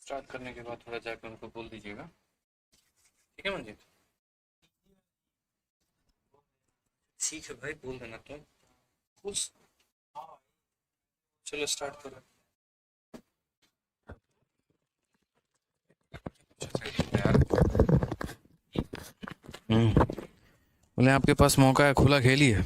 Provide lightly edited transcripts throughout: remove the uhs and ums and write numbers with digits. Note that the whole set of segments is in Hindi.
स्टार्ट करने के बाद थोड़ा जाकर उनको बोल दीजिएगा, ठीक है मंजीत? ठीक है भाई, बोल देना तुम खुश। चलो स्टार्ट करो। यार बोले आपके पास मौका है, खुला खेलिए।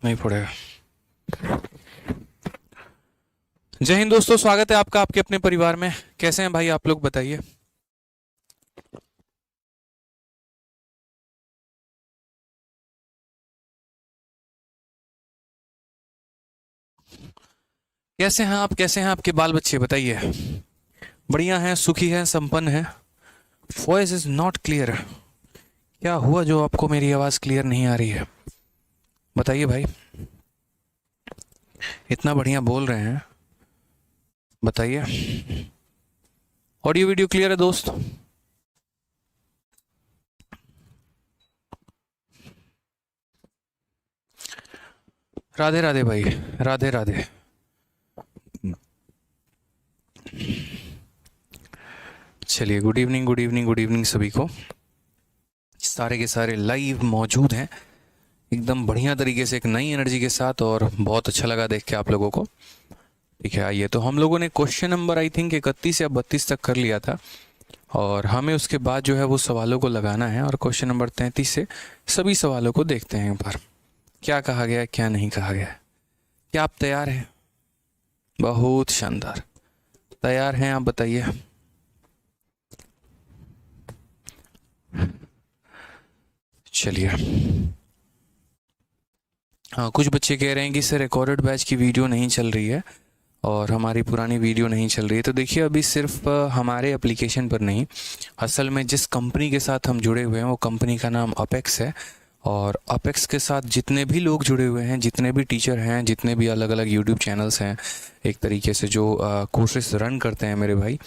नहीं पड़ेगा। जय हिंद दोस्तों, स्वागत है आपका आपके अपने परिवार में। कैसे हैं भाई आप लोग, बताइए। कैसे हैं आप, कैसे हैं आपके बाल बच्चे, बताइए। बढ़िया हैं, सुखी हैं, संपन्न हैं। Voice is not clear. क्या हुआ जो आपको मेरी आवाज क्लियर नहीं आ रही है, बताइए भाई। इतना बढ़िया बोल रहे हैं, बताइए। ऑडियो वीडियो क्लियर है दोस्त? राधे राधे भाई, राधे राधे। चलिए, good evening good evening good evening सभी को। सारे के सारे लाइव मौजूद हैं एकदम बढ़िया तरीके से, एक नई एनर्जी के साथ, और बहुत अच्छा लगा देख के आप लोगों को। ठीक है, आइए। तो हम लोगों ने क्वेश्चन नंबर आई थिंक 31 या 32 तक कर लिया था, और हमें उसके बाद जो है वो सवालों को लगाना है, और क्वेश्चन नंबर 33 से सभी सवालों को देखते हैं एक बार, क्या कहा गया है क्या नहीं कहा गया है। क्या आप तैयार हैं? बहुत शानदार, तैयार हैं आप, बताइए। चलिए, हाँ, कुछ बच्चे कह रहे हैं कि सर रिकॉर्डेड बैच की वीडियो नहीं चल रही है और हमारी पुरानी वीडियो नहीं चल रही है। तो देखिए, अभी सिर्फ हमारे एप्लीकेशन पर नहीं, असल में जिस कंपनी के साथ हम जुड़े हुए हैं वो कंपनी का नाम अपेक्स है, और अपेक्स के साथ जितने भी लोग जुड़े हुए हैं, जितने भी टीचर हैं, जितने भी अलग अलग यूट्यूब चैनल्स हैं, एक तरीके से जो कोर्सेज रन करते हैं मेरे भाई,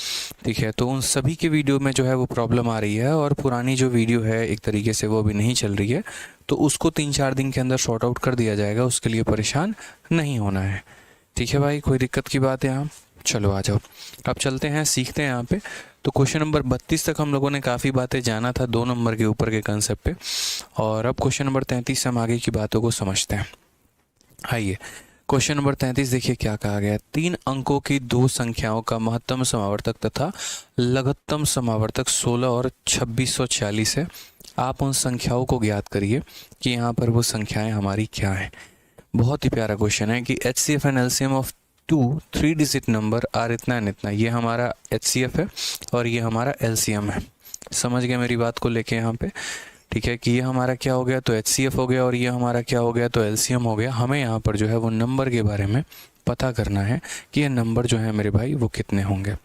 ठीक है, तो उन सभी के वीडियो में जो है वो प्रॉब्लम आ रही है, और पुरानी जो वीडियो है एक तरीके से वो अभी नहीं चल रही है। तो उसको 3-4 दिन के अंदर सॉर्ट आउट कर दिया जाएगा, उसके लिए परेशान नहीं होना है। ठीक है भाई, कोई दिक्कत की बात है यहाँ? चलो आ जाओ, अब चलते हैं, सीखते हैं यहाँ पे। तो क्वेश्चन नंबर 32 तक हम लोगों ने काफ़ी बातें जाना था 2 नंबर के ऊपर के कंसेप्ट पे, और अब क्वेश्चन नंबर 33 से हम आगे की बातों को समझते हैं। आइए, क्वेश्चन नंबर 33 देखिए क्या कहा गया है। 3 अंकों की 2 संख्याओं का महत्तम समावर्तक तथा लघुत्तम समावर्तक 16 और 2640 है। आप उन संख्याओं को ज्ञात करिए कि यहाँ पर वो संख्याएं हमारी क्या हैं। बहुत ही प्यारा क्वेश्चन है कि HCF and LCM of 2 3 digit number are इतना एंड इतना। ये हमारा HCF है और ये हमारा LCM है। समझ गए मेरी बात को लेके यहाँ पे? ठीक है, कि ये हमारा क्या हो गया, तो HCF हो गया, और ये हमारा क्या हो गया, तो LCM हो गया। हमें यहाँ पर जो है वो नंबर के बारे में पता करना है कि ये नंबर जो है मेरे भाई वो कितने होंगे।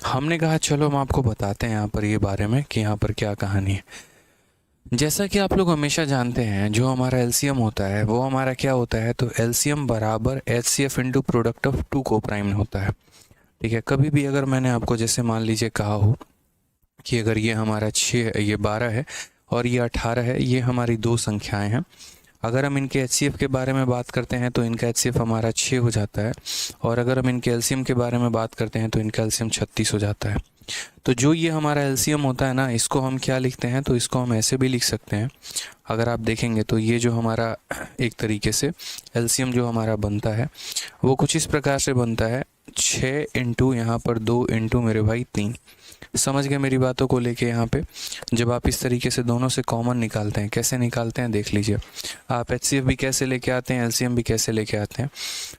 हमने कहा चलो हम आपको बताते हैं यहाँ पर ये बारे में कि यहाँ पर क्या कहानी है। जैसा कि आप लोग हमेशा जानते हैं, जो हमारा LCM होता है वो हमारा क्या होता है, तो LCM बराबर HCF इंटू प्रोडक्ट ऑफ 2 को प्राइम होता है। ठीक है, कभी भी अगर मैंने आपको जैसे मान लीजिए कहा हो कि अगर ये हमारा 6 ये 12 है और ये 18 है, ये हमारी 2 संख्याएं हैं। अगर हम इनके HCF के बारे में बात करते हैं तो इनका HCF हमारा 6 हो जाता है, और अगर हम इनके LCM के बारे में बात करते हैं तो इनका LCM 36 हो जाता है। तो जो ये हमारा LCM होता है ना, इसको हम क्या लिखते हैं, तो इसको हम ऐसे भी लिख सकते हैं। अगर आप देखेंगे तो ये जो हमारा एक तरीके से LCM जो हमारा बनता है वो कुछ इस प्रकार से बनता है, 6 इंटू यहाँ पर 2 इंटू मेरे भाई 3। समझ गए मेरी बातों को लेके? यहाँ पे जब आप इस तरीके से दोनों से कॉमन निकालते हैं, कैसे निकालते हैं देख लीजिए। आप HCF भी कैसे लेके आते हैं, LCM भी कैसे लेके आते हैं।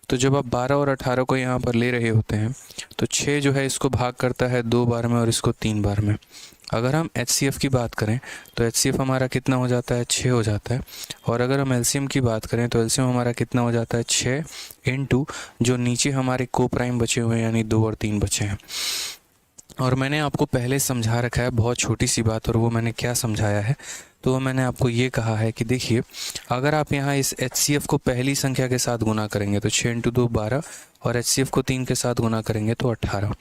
तो जब आप 12 और 18 को यहाँ पर ले रहे होते हैं तो 6 जो है इसको भाग करता है 2 बार में और इसको 3 बार में। अगर हम HCF की बात करें तो HCF हमारा कितना हो जाता है, 6 हो जाता है। और अगर हम LCM की बात करें तो LCM हमारा कितना हो जाता है, 6 इंटू जो नीचे हमारे को प्राइम बचे हुए हैं यानी 2 और 3 बचे हैं। और मैंने आपको पहले समझा रखा है बहुत छोटी सी बात, और वो मैंने क्या समझाया है, तो मैंने आपको ये कहा है कि देखिए, अगर आप यहाँ इस HCF को पहली संख्या के साथ गुना करेंगे तो 6 × 2 12, और HCF को 3 के साथ गुना करेंगे तो 18।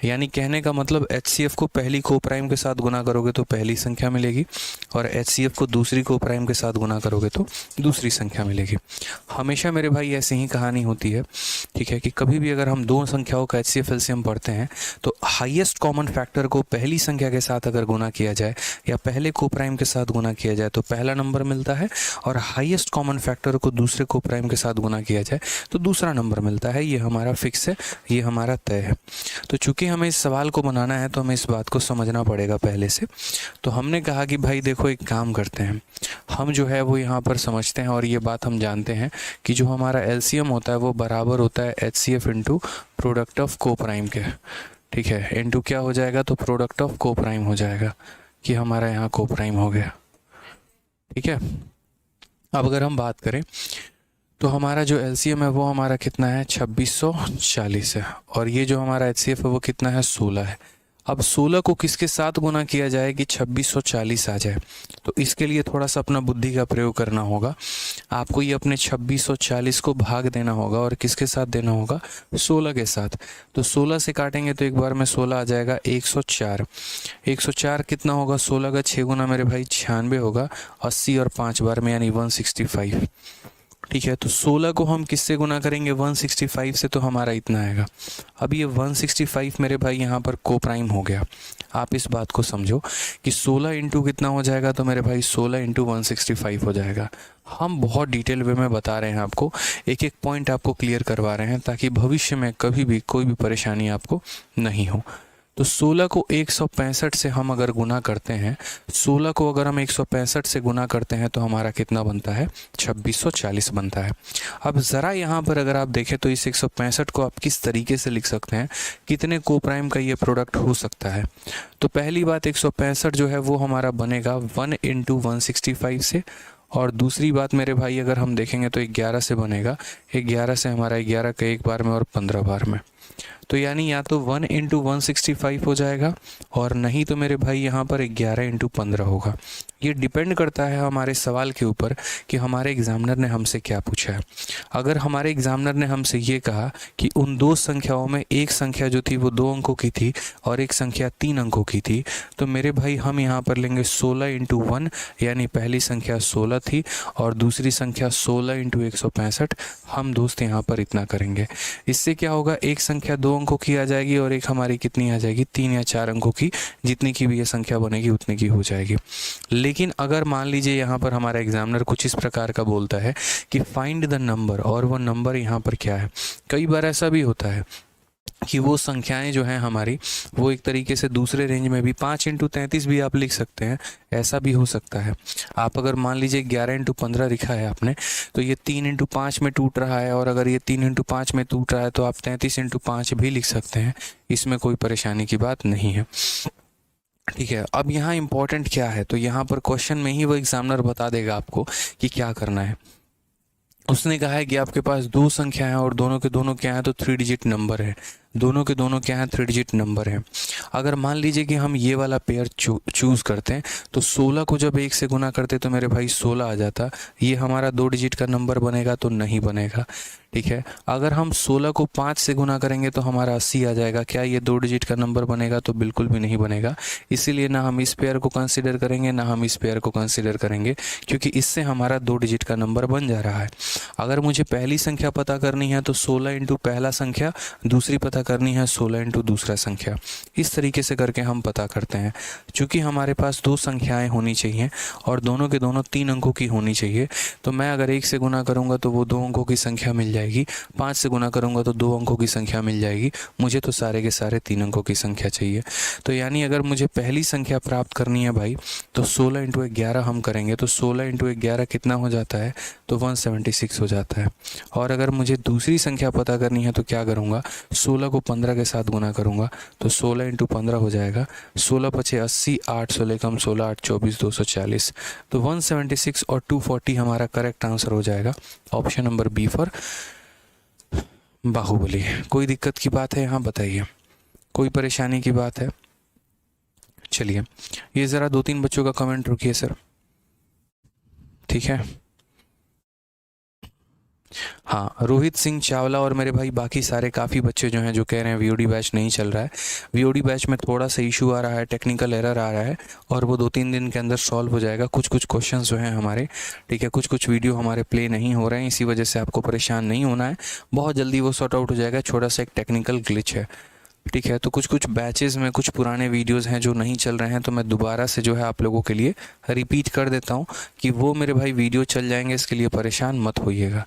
यानी कहने का मतलब HCF को पहली को प्राइम के साथ गुना करोगे तो पहली संख्या मिलेगी, और HCF को दूसरी को प्राइम के साथ गुना करोगे तो दूसरी संख्या मिलेगी। हमेशा मेरे भाई ऐसे ही कहानी होती है, ठीक है, कि कभी भी अगर हम दो संख्याओं का HCF LCM पढ़ते हैं तो हाईएस्ट कॉमन फैक्टर को पहली संख्या के साथ अगर गुना किया जाए या पहले को प्राइम के साथ गुना किया जाए तो पहला नंबर मिलता है, और हाईएस्ट कॉमन फैक्टर को दूसरे को प्राइम के साथ गुना किया जाए तो दूसरा नंबर मिलता है। ये हमारा फिक्स है, ये हमारा तय है। तो चूंकि हमें इस सवाल को बनाना है तो हमें इस बात को समझना पड़ेगा पहले से। तो हमने कहा कि भाई देखो, एक काम करते हैं, हम जो है वो यहाँ पर समझते हैं, और ये बात हम जानते हैं कि जो हमारा LCM होता है वो बराबर होता है HCF इंटू प्रोडक्ट ऑफ को प्राइम के, ठीक है। इंटू क्या हो जाएगा, तो प्रोडक्ट ऑफ को प्राइम हो जाएगा, कि हमारा यहाँ को प्राइम हो गया, ठीक है। अब अगर हम बात करें तो हमारा जो LCM है वो हमारा कितना है, 2640 है, और ये जो हमारा HCF है वो कितना है, 16 है। अब 16 को किसके साथ गुना किया जाए कि 2640 आ जाए, तो इसके लिए थोड़ा सा अपना बुद्धि का प्रयोग करना होगा। आपको ये अपने 2640 को भाग देना होगा, और किसके साथ देना होगा, 16 के साथ। तो 16 से काटेंगे तो एक बार में 16 आ जाएगा, 104। 104 कितना होगा, 16 का 6 गुना मेरे भाई 96 होगा, 80 और 5 बार में यानी 165, ठीक है। तो 16 को हम किससे गुना करेंगे, 165 से, तो हमारा इतना आएगा। अब ये 165 मेरे भाई यहाँ पर को प्राइम हो गया। आप इस बात को समझो कि 16 इंटू कितना हो जाएगा, तो मेरे भाई 16 इंटू 165 हो जाएगा। हम बहुत डिटेल वे में बता रहे हैं आपको, एक एक पॉइंट आपको क्लियर करवा रहे हैं ताकि भविष्य में कभी भी कोई भी परेशानी आपको नहीं हो। तो 16 को 165 से हम अगर गुना करते हैं, 16 को अगर हम 165 से गुना करते हैं तो हमारा कितना बनता है, 2640 बनता है। अब ज़रा यहाँ पर अगर आप देखें तो इस 165 को आप किस तरीके से लिख सकते हैं, कितने को प्राइम का ये प्रोडक्ट हो सकता है। तो पहली बात, 165 जो है वो हमारा बनेगा 1 × 165 से, और दूसरी बात मेरे भाई अगर हम देखेंगे तो 11 से बनेगा। 11 से हमारा 11 का एक बार में और 15 बार में, तो यानी या तो 1 × 165 हो जाएगा, और नहीं तो मेरे भाई यहाँ पर 11 × 15 होगा। ये डिपेंड करता है हमारे सवाल के ऊपर कि हमारे एग्जामिनर ने हमसे क्या पूछा है। अगर हमारे एग्जामिनर ने हमसे ये कहा कि उन दो संख्याओं में एक संख्या जो थी वो 2 अंकों की थी और एक संख्या 3 अंकों की थी, तो मेरे भाई हम यहाँ पर लेंगे 16 × 1, यानी पहली संख्या 16 थी और दूसरी संख्या 16 × 165। हम दोस्त यहाँ पर इतना करेंगे। इससे क्या होगा, एक संख्या 2 अंकों की आ जाएगी और एक हमारी कितनी आ जाएगी, 3 या 4 अंकों की। जितनी की भी ये संख्या बनेगी उतनी की हो जाएगी। लेकिन अगर मान लीजिए यहाँ पर हमारा एग्जामिनर कुछ इस प्रकार का बोलता है कि फाइंड द नंबर, और वो नंबर यहाँ पर क्या है, कई बार ऐसा भी होता है कि वो संख्याएं जो हैं हमारी वो एक तरीके से दूसरे रेंज में भी 5 × 33 भी आप लिख सकते हैं, ऐसा भी हो सकता है। आप अगर मान लीजिए 11 × 15 लिखा है आपने, तो ये 3 × 5 में टूट रहा है, और अगर ये 3 × 5 में टूट रहा है तो आप 33 × 5 भी लिख सकते हैं। इसमें कोई परेशानी की बात नहीं है, ठीक है। अब यहाँ इंपॉर्टेंट क्या है, तो यहाँ पर क्वेश्चन में ही वो एग्जामिनर बता देगा आपको कि क्या करना है। उसने कहा है कि आपके पास दो संख्या है और दोनों के दोनों क्या है, तो 3 डिजिट नंबर है। दोनों के दोनों क्या है, 3 डिजिट नंबर है। अगर मान लीजिए कि हम ये वाला पेयर चूज़ करते हैं, तो 16 को जब 1 से गुना करते तो मेरे भाई 16 आ जाता। ये हमारा 2 डिजिट का नंबर बनेगा तो नहीं बनेगा, ठीक है। अगर हम 16 को 5 से गुना करेंगे तो हमारा 80 आ जाएगा। क्या ये 2 डिजिट का नंबर बनेगा, तो बिल्कुल भी नहीं बनेगा। इसीलिए ना हम इस पेयर को कंसीडर करेंगे ना हम इस पेयर को कंसीडर करेंगे, क्योंकि इससे हमारा 2 डिजिट का नंबर बन जा रहा है। अगर मुझे पहली संख्या पता करनी है तो 16 × पहला संख्या, दूसरी पता करनी है 16 × दूसरा संख्या। इस तरीके से करके हम पता करते हैं। चूंकि हमारे पास दो संख्याएं होनी चाहिए और दोनों के दोनों 3 अंकों की होनी चाहिए, तो मैं अगर 1 से गुना करूंगा तो वो 2 अंकों की संख्या मिल जाएगी, 5 से गुना करूंगा तो 2 अंकों की संख्या मिल जाएगी। मुझे तो सारे के सारे 3 अंकों की संख्या चाहिए। तो यानी अगर मुझे पहली संख्या प्राप्त करनी है भाई, तो 16 × 11 हम करेंगे, तो 16 × 11 कितना हो जाता है, तो 176 हो जाता है। और अगर मुझे दूसरी संख्या पता करनी है तो क्या करूँगा, 16 को 15 के साथ गुना करूँगा, तो 16 × 15 हो जाएगा। 16 × 5 80, 8 16 कम 16, 8 24, 240। तो 176 और 240 हमारा करेक्ट आंसर हो जाएगा। Option number B for Baahubali. कोई दिक्कत की बात है यहाँ बताइए, कोई परेशानी की बात है? चलिए, ये ज़रा 2-3 बच्चों का कमेंट रुकिए सर। ठीक है। हाँ, रोहित सिंह चावला और मेरे भाई बाकी सारे काफ़ी बच्चे जो हैं जो कह रहे हैं वीओडी बैच नहीं चल रहा है। वीओडी बैच में थोड़ा सा इशू आ रहा है, टेक्निकल एरर आ रहा है और वो 2-3 दिन के अंदर सॉल्व हो जाएगा। कुछ कुछ क्वेश्चंस जो हैं हमारे, ठीक है, कुछ कुछ वीडियो हमारे प्ले नहीं हो रहे हैं, इसी वजह से आपको परेशान नहीं होना है। बहुत जल्दी वो सॉर्ट आउट हो जाएगा, छोटा सा एक टेक्निकल ग्लिच है, ठीक है। तो कुछ कुछ बैचेस में कुछ पुराने वीडियोस हैं जो नहीं चल रहे हैं, तो मैं दोबारा से जो है आप लोगों के लिए रिपीट कर देता हूँ कि वो मेरे भाई वीडियो चल जाएंगे, इसके लिए परेशान मत होइएगा,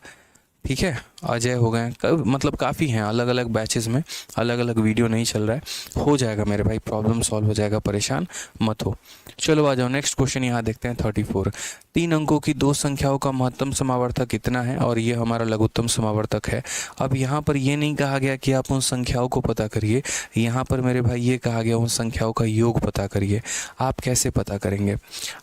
ठीक है। अजय हो गए, मतलब काफ़ी हैं, अलग अलग बैचेस में अलग अलग वीडियो नहीं चल रहा है, हो जाएगा मेरे भाई, प्रॉब्लम सॉल्व हो जाएगा, परेशान मत हो। चलो आ जाओ, नेक्स्ट क्वेश्चन यहाँ देखते हैं 34। 3 अंकों की 2 संख्याओं का महत्तम समावर्तक कितना है और ये हमारा लघुत्तम समावर्तक है। अब यहाँ पर ये नहीं कहा गया कि आप उन संख्याओं को पता करिए, यहाँ पर मेरे भाई ये कहा गया उन संख्याओं का योग पता करिए। आप कैसे पता करेंगे?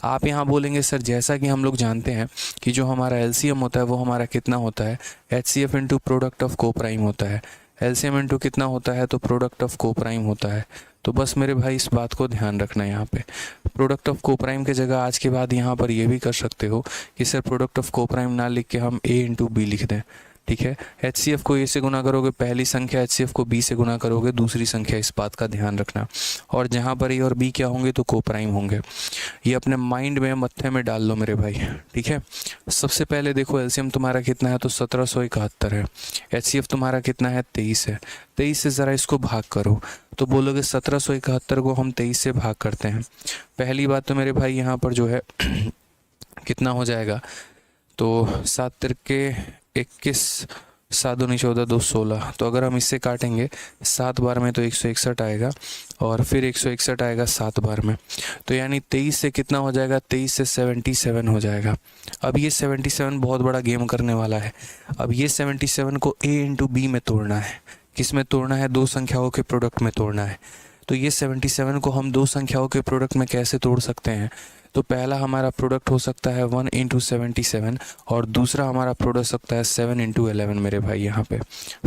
आप यहाँ बोलेंगे सर जैसा कि हम लोग जानते हैं कि जो हमारा एलसीएम होता है वो हमारा कितना होता है, HCF इंटू प्रोडक्ट ऑफ को प्राइम होता है। एलसीएम इंटू कितना होता है, तो प्रोडक्ट ऑफ को प्राइम होता है। तो बस मेरे भाई इस बात को ध्यान रखना है, यहाँ पे प्रोडक्ट ऑफ को प्राइम के जगह आज के बाद यहाँ पर ये भी कर सकते हो कि सर प्रोडक्ट ऑफ को प्राइम ना लिख के हम A इंटू बी लिख दें, ठीक है। HCF को A से गुना करोगे पहली संख्या, HCF को B से गुना करोगे दूसरी संख्या, इस बात का ध्यान रखना। और जहाँ पर A और B क्या होंगे, तो को प्राइम होंगे। ये अपने माइंड में, मत्थे में डाल लो मेरे भाई, ठीक है। सबसे पहले देखो एलसीएम तुम्हारा कितना है, तो 1771 है। HCF तुम्हारा कितना है, 23 है। 23 से ज़रा इसको भाग करो, तो बोलोगे 1771 को हम 23 से भाग करते हैं। पहली बात तो मेरे भाई यहाँ पर जो है कितना हो जाएगा, तो 7 तिरके 21, 7 दूनी 14, 2 16। तो अगर हम इससे काटेंगे 7 बार में तो 161 आएगा और फिर 161 आएगा 7 बार में, तो यानी 23 से कितना हो जाएगा, 23 से 77 हो जाएगा। अब ये 77 बहुत बड़ा गेम करने वाला है। अब ये 77 को A इंटू बी में तोड़ना है। किस में तोड़ना है, 2 संख्याओं के प्रोडक्ट में तोड़ना है। तो ये 77 को हम 2 संख्याओं के प्रोडक्ट में कैसे तोड़ सकते हैं, तो पहला हमारा प्रोडक्ट हो सकता है 1 इंटू 77 और दूसरा हमारा प्रोडक्ट सकता है 7 इंटू 11 मेरे भाई। यहाँ पे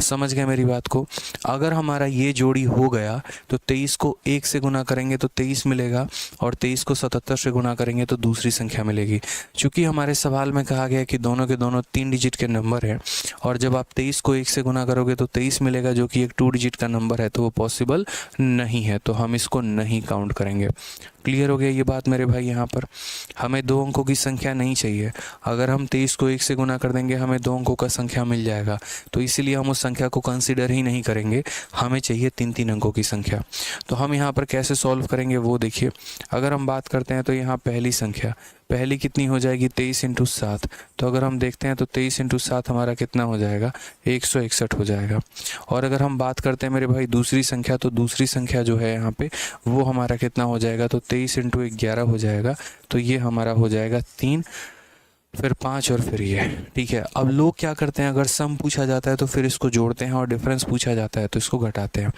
समझ गए मेरी बात को? अगर हमारा ये जोड़ी हो गया तो 23 को 1 से गुना करेंगे तो 23 मिलेगा और 23 को 77 से गुना करेंगे तो दूसरी संख्या मिलेगी। चूँकि हमारे सवाल में कहा गया कि दोनों के दोनों 3 डिजिट के नंबर हैं और जब आप 23 को 1 से गुना करोगे तो 23 मिलेगा जो कि एक 2 डिजिट का नंबर है, तो वो पॉसिबल नहीं है, तो हम इसको नहीं काउंट करेंगे। क्लियर हो गया ये बात मेरे भाई? यहाँ पर हमें 2 अंकों की संख्या नहीं चाहिए। अगर हम 23 को 1 से गुना कर देंगे हमें 2 अंकों का संख्या मिल जाएगा, तो इसीलिए हम उस संख्या को कंसीडर ही नहीं करेंगे। हमें चाहिए 3-3 अंकों की संख्या। तो हम यहाँ पर कैसे सॉल्व करेंगे वो देखिए। अगर हम बात करते हैं तो यहाँ पहली संख्या, पहली कितनी हो जाएगी, 23 इंटू 7। तो अगर हम देखते हैं तो 23 इंटू 7 हमारा कितना हो जाएगा, 161 हो जाएगा। और अगर हम बात करते हैं मेरे भाई दूसरी संख्या, तो दूसरी संख्या जो है यहाँ पे वो हमारा कितना हो जाएगा, तो 23 इंटू 11 हो जाएगा। तो ये हमारा हो जाएगा 3, फिर 5 और फिर ये, ठीक है। अब लोग क्या करते हैं, अगर सम पूछा जाता है तो फिर इसको जोड़ते हैं और डिफरेंस पूछा जाता है तो इसको घटाते हैं।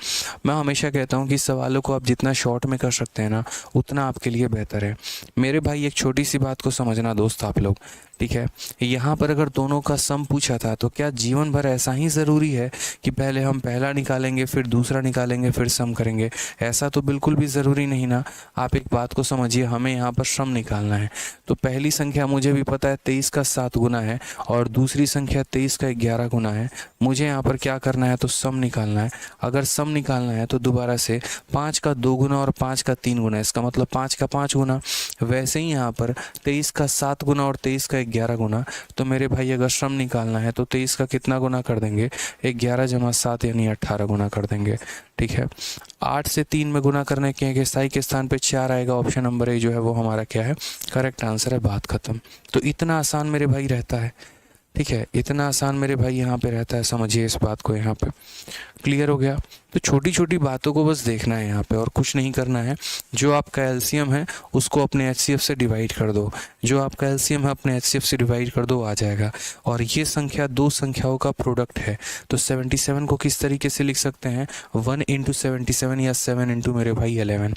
मैं हमेशा कहता हूँ कि सवालों को आप जितना शॉर्ट में कर सकते हैं ना उतना आपके लिए बेहतर है। मेरे भाई एक छोटी सी बात को समझना दोस्त आप लोग, ठीक है। यहाँ पर अगर दोनों का सम पूछा था तो क्या जीवन भर ऐसा ही ज़रूरी है कि पहले हम पहला निकालेंगे फिर दूसरा निकालेंगे फिर सम करेंगे? ऐसा तो बिल्कुल भी ज़रूरी नहीं ना। आप एक बात को समझिए, हमें यहाँ पर सम निकालना है। तो पहली संख्या मुझे भी पता है 23 का 7 गुना है और दूसरी संख्या 23 का 11 गुना है। मुझे यहाँ पर क्या करना है, तो सम निकालना है। अगर सम निकालना है तो दोबारा से 5 का 2 गुना और 5 का 3 गुना, इसका मतलब 5 का 5 गुना। वैसे ही यहाँ पर 23 का 7 गुना और 23 का 11 गुना। तो मेरे भाई अगर सम निकालना है तो 23 का कितना गुना कर देंगे, 11 जमा 7 यानी 18 गुना कर देंगे, ठीक है। 8 से 3 में गुना करने के साई के स्थान पे 4 आएगा। ऑप्शन नंबर ए जो है वो हमारा क्या है, करेक्ट आंसर है। बात खत्म। तो इतना आसान मेरे भाई रहता है, ठीक है, इतना आसान मेरे भाई यहाँ पे रहता है। समझिए इस बात को, यहाँ पे क्लियर हो गया? तो छोटी छोटी बातों को बस देखना है यहाँ पे और कुछ नहीं करना है। जो आपका एलसीएम है उसको अपने एचसीएफ से डिवाइड कर दो, जो आपका एलसीएम है अपने एचसीएफ से डिवाइड कर दो, आ जाएगा। और ये संख्या 2 संख्याओं का प्रोडक्ट है। तो 77 को किस तरीके से लिख सकते हैं, 1 इंटू 77 या 7 इंटू मेरे भाई 11,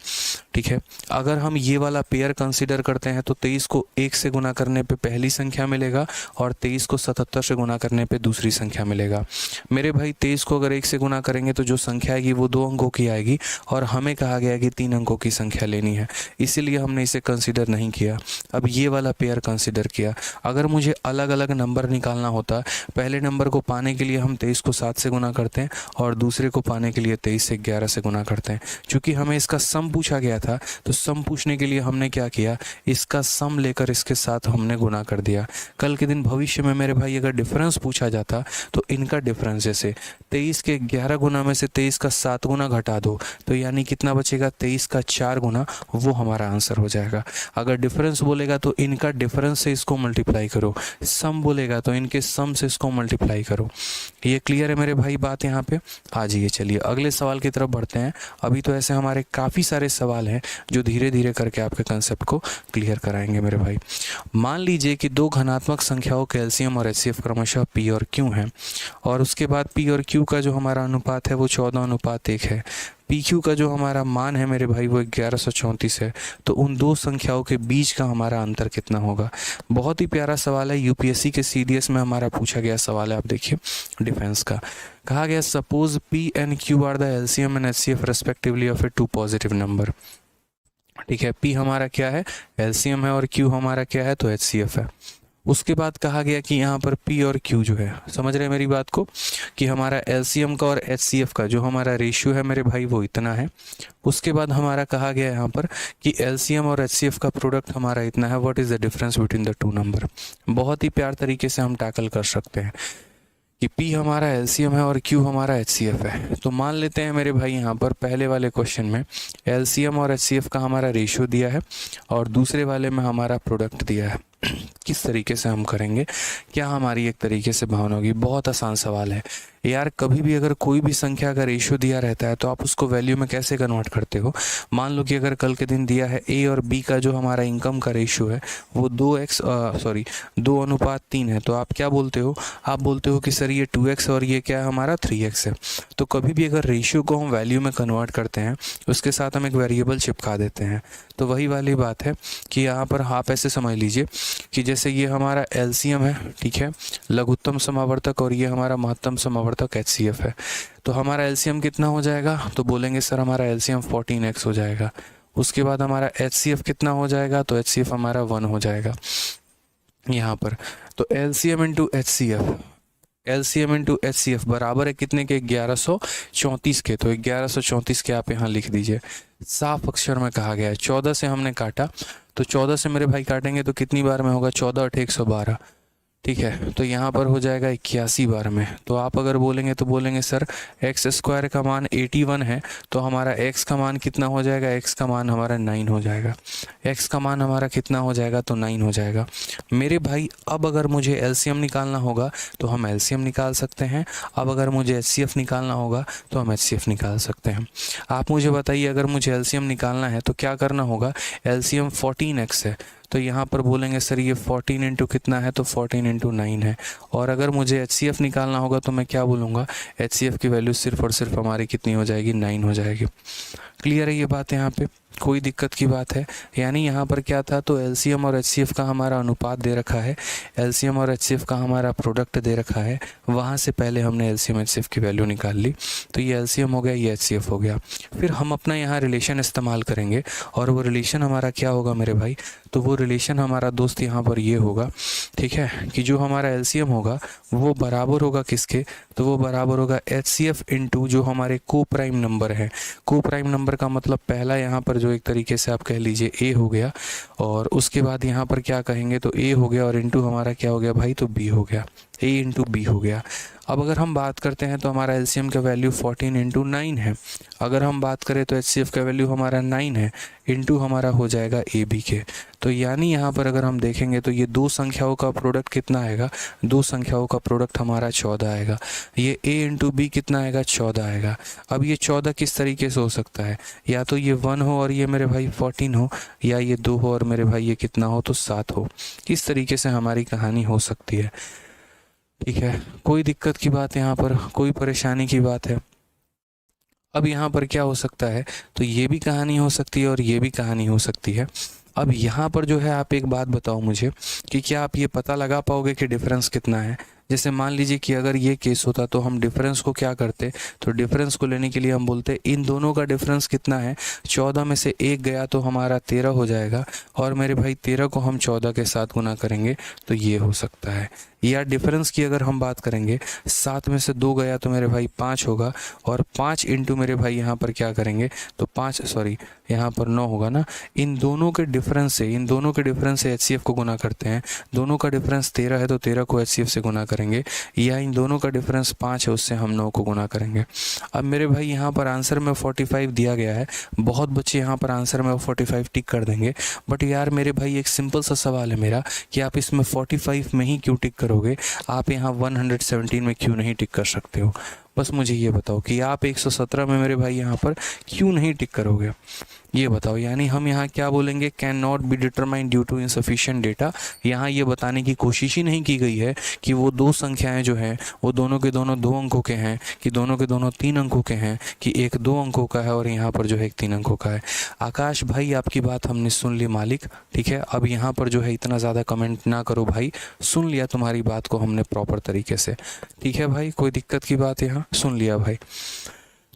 ठीक है। अगर हम ये वाला पेयर कंसिडर करते हैं तो 23 को 1 से गुना करने पे पहली संख्या मिलेगा और 23 को 77 से गुना करने पे दूसरी संख्या मिलेगा। मेरे भाई 23 को अगर 1 से गुना करेंगे तो जो संख्या संख्या आएगी वो 2 अंकों की आएगी और हमें कहा गया कि 3 अंकों की संख्या लेनी है, इसीलिए हमने इसे कंसीडर नहीं किया। अब ये वाला पेयर कंसीडर किया। अगर मुझे अलग अलग नंबर निकालना होता, पहले नंबर को पाने के लिए हम 23 को 7 से गुना करते हैं और दूसरे को पाने के लिए 23 से 11 से गुना करते हैं। चूँकि हमें इसका सम पूछा गया था तो सम पूछने के लिए हमने क्या किया, इसका सम लेकर इसके साथ हमने गुना कर दिया। कल के दिन भविष्य में मेरे भाई अगर डिफरेंस पूछा जाता तो इनका डिफरेंस, जैसे 23 के 11 गुना में से 23 का 7 गुना घटा दो तो यानी कितना बचेगा, 23 का 4 गुना, वो हमारा आंसर हो जाएगा। अगर डिफरेंस बोलेगा तो इनका डिफरेंस से इसको मल्टीप्लाई करो, सम बोलेगा तो इनके सम से इसको मल्टीप्लाई करो। ये क्लियर है मेरे भाई बात यहाँ पे? आ जाइए, चलिए अगले सवाल की तरफ बढ़ते हैं। अभी तो ऐसे हमारे काफ़ी सारे सवाल हैं जो धीरे धीरे करके आपके कंसेप्ट को क्लियर कराएंगे मेरे भाई। मान लीजिए कि 2 धनात्मक संख्याओं के एलसीएम और एचसीएफ क्रमशः पी और क्यू हैं और उसके बाद पी और क्यू का जो हमारा अनुपात है वो 14:1 है। पी क्यू का जो हमारा मान है मेरे भाई वो 1134 है। तो उन 2 संख्याओं के बीच का हमारा अंतर कितना होगा? बहुत ही प्यारा सवाल है, यूपीएससी के सीडीएस में हमारा पूछा गया सवाल है। आप देखिए डिफेंस का कहा गया, suppose P and Q R the LCM and HCF respectively of A 2 positive number. ठीक है, पी हमारा क्या है, एलसीएम है, और क्यू हमारा क्या है, तो एचसीएफ है। उसके बाद कहा गया कि यहाँ पर P और Q जो है, समझ रहे हैं मेरी बात को, कि हमारा LCM का और HCF का जो हमारा रेशियो है मेरे भाई वो इतना है। उसके बाद हमारा कहा गया यहाँ पर कि LCM और HCF का प्रोडक्ट हमारा इतना है। What is the difference between the 2 number? बहुत ही प्यार तरीके से हम टैकल कर सकते हैं कि P हमारा LCM है और Q हमारा HCF है। तो मान लेते हैं मेरे भाई यहाँ पर पहले वाले क्वेश्चन में LCM और HCF का हमारा रेशियो दिया है और दूसरे वाले में हमारा प्रोडक्ट दिया है। किस तरीके से हम करेंगे, क्या हमारी एक तरीके से भावना होगी? बहुत आसान सवाल है यार। कभी भी अगर कोई भी संख्या का रेशियो दिया रहता है तो आप उसको वैल्यू में कैसे कन्वर्ट करते हो? मान लो कि अगर कल के दिन दिया है A और B का जो हमारा इनकम का रेशियो है वो 2:3 है, तो आप क्या बोलते हो? आप बोलते हो कि सर ये 2x और ये क्या है, हमारा 3x है। तो कभी भी अगर रेशियो को हम वैल्यू में कन्वर्ट करते हैं उसके साथ हम एक वेरिएबल चिपका देते हैं। तो वही वाली बात है कि यहाँ पर आप ऐसे समझ लीजिए कि जैसे ये हमारा LCM है, ठीक है, लघुत्तम समावर्तक, और ये हमारा महत्तम समावर्तक HCF है। तो हमारा LCM कितना हो जाएगा? तो बोलेंगे सर हमारा LCM 14x हो जाएगा। उसके बाद हमारा HCF कितना हो जाएगा? तो HCF हमारा 1 हो जाएगा यहाँ पर। तो LCM इंटू HCF बराबर है कितने के? 1134 के। तो 1134 के आप यहाँ लिख दीजिए। साफ अक्षर में कहा गया है। 14 से हमने काटा, तो 14 से मेरे भाई काटेंगे तो कितनी बार में होगा? 14 8 112, ठीक है। तो यहाँ पर हो जाएगा 81 बार में। तो आप अगर बोलेंगे तो बोलेंगे सर x² का मान 81 है, तो हमारा x का मान कितना हो जाएगा? x का मान हमारा 9 हो जाएगा। x का मान हमारा कितना हो जाएगा? तो 9 हो जाएगा मेरे भाई। अब अगर मुझे LCM निकालना होगा तो हम LCM निकाल सकते हैं। अब अगर मुझे HCF निकालना होगा तो हम HCF निकाल सकते हैं। आप मुझे बताइए, अगर मुझे LCM निकालना है तो क्या करना होगा? LCM 14x है, तो यहाँ पर बोलेंगे सर ये 14 इंटू कितना है? तो 14 इंटू 9 है। और अगर मुझे HCF निकालना होगा तो मैं क्या बोलूँगा? HCF की वैल्यू सिर्फ और सिर्फ हमारी कितनी हो जाएगी? 9 हो जाएगी। क्लियर है ये बात? यहाँ पे कोई दिक्कत की बात है? यानी यहाँ पर क्या था, तो LCM और HCF का हमारा अनुपात दे रखा है, LCM और HCF का हमारा प्रोडक्ट दे रखा है। वहाँ से पहले हमने LCM HCF की वैल्यू निकाल ली, तो ये LCM हो गया, ये HCF हो गया। फिर हम अपना यहाँ रिलेशन इस्तेमाल करेंगे और वो रिलेशन हमारा क्या होगा मेरे भाई? तो वो रिलेशन हमारा दोस्त यहाँ पर ये होगा, ठीक है, कि जो हमारा LCM होगा वो बराबर होगा किसके? तो वो बराबर होगा HCF इंटू जो हमारे को प्राइम नंबर है। को प्राइम नंबर का मतलब पहला यहाँ पर जो एक तरीके से आप कह लीजिए A हो गया, और उसके बाद यहाँ पर क्या कहेंगे? तो A हो गया, और इंटू हमारा क्या हो गया भाई? तो B हो गया, A इंटू B हो गया। अब अगर हम बात करते हैं तो हमारा LCM का वैल्यू 14 इंटू 9 है। अगर हम बात करें तो HCF का वैल्यू हमारा 9 है, इंटू हमारा हो जाएगा AB के। तो यानी यहाँ पर अगर हम देखेंगे तो ये 2 संख्याओं का प्रोडक्ट कितना आएगा? 2 संख्याओं का प्रोडक्ट हमारा 14 आएगा। ये A इंटू B कितना आएगा? 14 आएगा। अब ये 14 किस तरीके से हो सकता है? या तो ये 1 हो और ये मेरे भाई 14 हो, या ये 2 हो और मेरे भाई ये कितना हो? तो 7 हो। इस तरीके से हमारी कहानी हो सकती है, ठीक है। कोई दिक्कत की बात यहाँ पर, कोई परेशानी की बात है? अब यहाँ पर क्या हो सकता है? तो ये भी कहानी हो सकती है और ये भी कहानी हो सकती है। अब यहाँ पर जो है आप एक बात बताओ मुझे कि क्या आप ये पता लगा पाओगे कि डिफरेंस कितना है? जैसे मान लीजिए कि अगर ये केस होता तो हम डिफरेंस को क्या करते, तो डिफरेंस को लेने के लिए हम बोलते इन दोनों का डिफरेंस कितना है, 14 में से एक गया तो हमारा 13 हो जाएगा, और मेरे भाई 13 को हम 14 के साथ गुना करेंगे तो ये हो सकता है। या डिफरेंस की अगर हम बात करेंगे, 7 में से 2 गया तो मेरे भाई 5 होगा, और 5 इंटू मेरे भाई यहाँ पर क्या करेंगे, तो 5 सॉरी यहाँ पर 9 होगा ना। इन दोनों के डिफरेंस से HCF को गुना करते हैं। दोनों का डिफरेंस 13 है तो 13 को HCF से गुना करेंगे, या इन दोनों का डिफरेंस 5 है उससे हम 9 को गुना करेंगे। अब मेरे भाई यहाँ पर आंसर में 45 दिया गया है। बहुत बच्चे यहाँ पर आंसर में 45 टिक कर देंगे, बट यार मेरे भाई एक सिंपल सा सवाल है मेरा कि आप इसमें 45 में ही क्यों टिक करोगे, आप यहाँ 117 में क्यों नहीं टिक कर सकते हो। बस मुझे ये बताओ कि आप 117 में मेरे भाई यहाँ पर क्यों नहीं टिक करोगे, ये बताओ। यानी हम यहाँ क्या बोलेंगे, can not be determined due to insufficient data. यहाँ ये बताने की कोशिश ही नहीं की गई है कि वो दो संख्याएं जो हैं वो दोनों के दोनों 2 अंकों के हैं, कि दोनों के दोनों 3 अंकों के हैं, कि एक 2 अंकों का है और यहाँ पर जो है एक 3 अंकों का है। आकाश भाई आपकी बात हमने सुन ली मालिक, ठीक है। अब यहाँ पर जो है इतना ज़्यादा कमेंट ना करो भाई, सुन लिया तुम्हारी बात को हमने प्रॉपर तरीके से, ठीक है भाई, कोई दिक्कत की बात यहाँ सुन लिया भाई।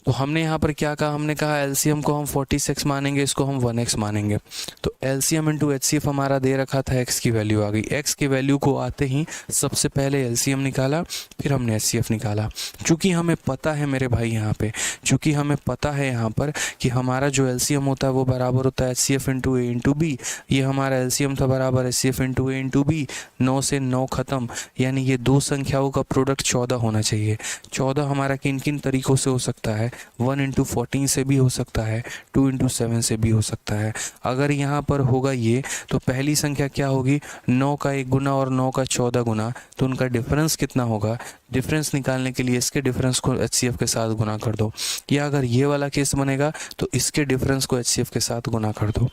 तो हमने यहाँ पर क्या कहा, हमने कहा एलसीएम को हम 46 मानेंगे, इसको हम 1x मानेंगे। तो एलसीएम इंटू एचसीएफ हमारा दे रखा था, x की वैल्यू आ गई। x की वैल्यू को आते ही सबसे पहले एलसीएम निकाला, फिर हमने एचसीएफ निकाला। चूँकि हमें पता है मेरे भाई यहाँ पे, चूँकि हमें पता है यहाँ पर कि हमारा जो एलसीएम होता है वो बराबर होता है एचसीएफ इंटू ए इंटू बी। ये हमारा एलसीएम था बराबर एचसीएफ इंटू ए इंटू बी। 9 से 9 ख़त्म, यानी ये दो संख्याओं का प्रोडक्ट 14 होना चाहिए। 14 हमारा किन किन तरीक़ों से हो सकता है, 1 इंटू 14 से भी हो सकता है, 2 इंटू 7 से भी हो सकता है। अगर यहाँ पर होगा ये, तो पहली संख्या क्या होगी, 9 का 1 गुना और 9 का 14 गुना, तो उनका डिफरेंस कितना होगा। डिफरेंस निकालने के लिए इसके डिफरेंस को एचसीएफ के साथ गुना कर दो, या अगर ये वाला केस बनेगा तो इसके डिफरेंस को एचसीएफ के साथ गुना कर दो।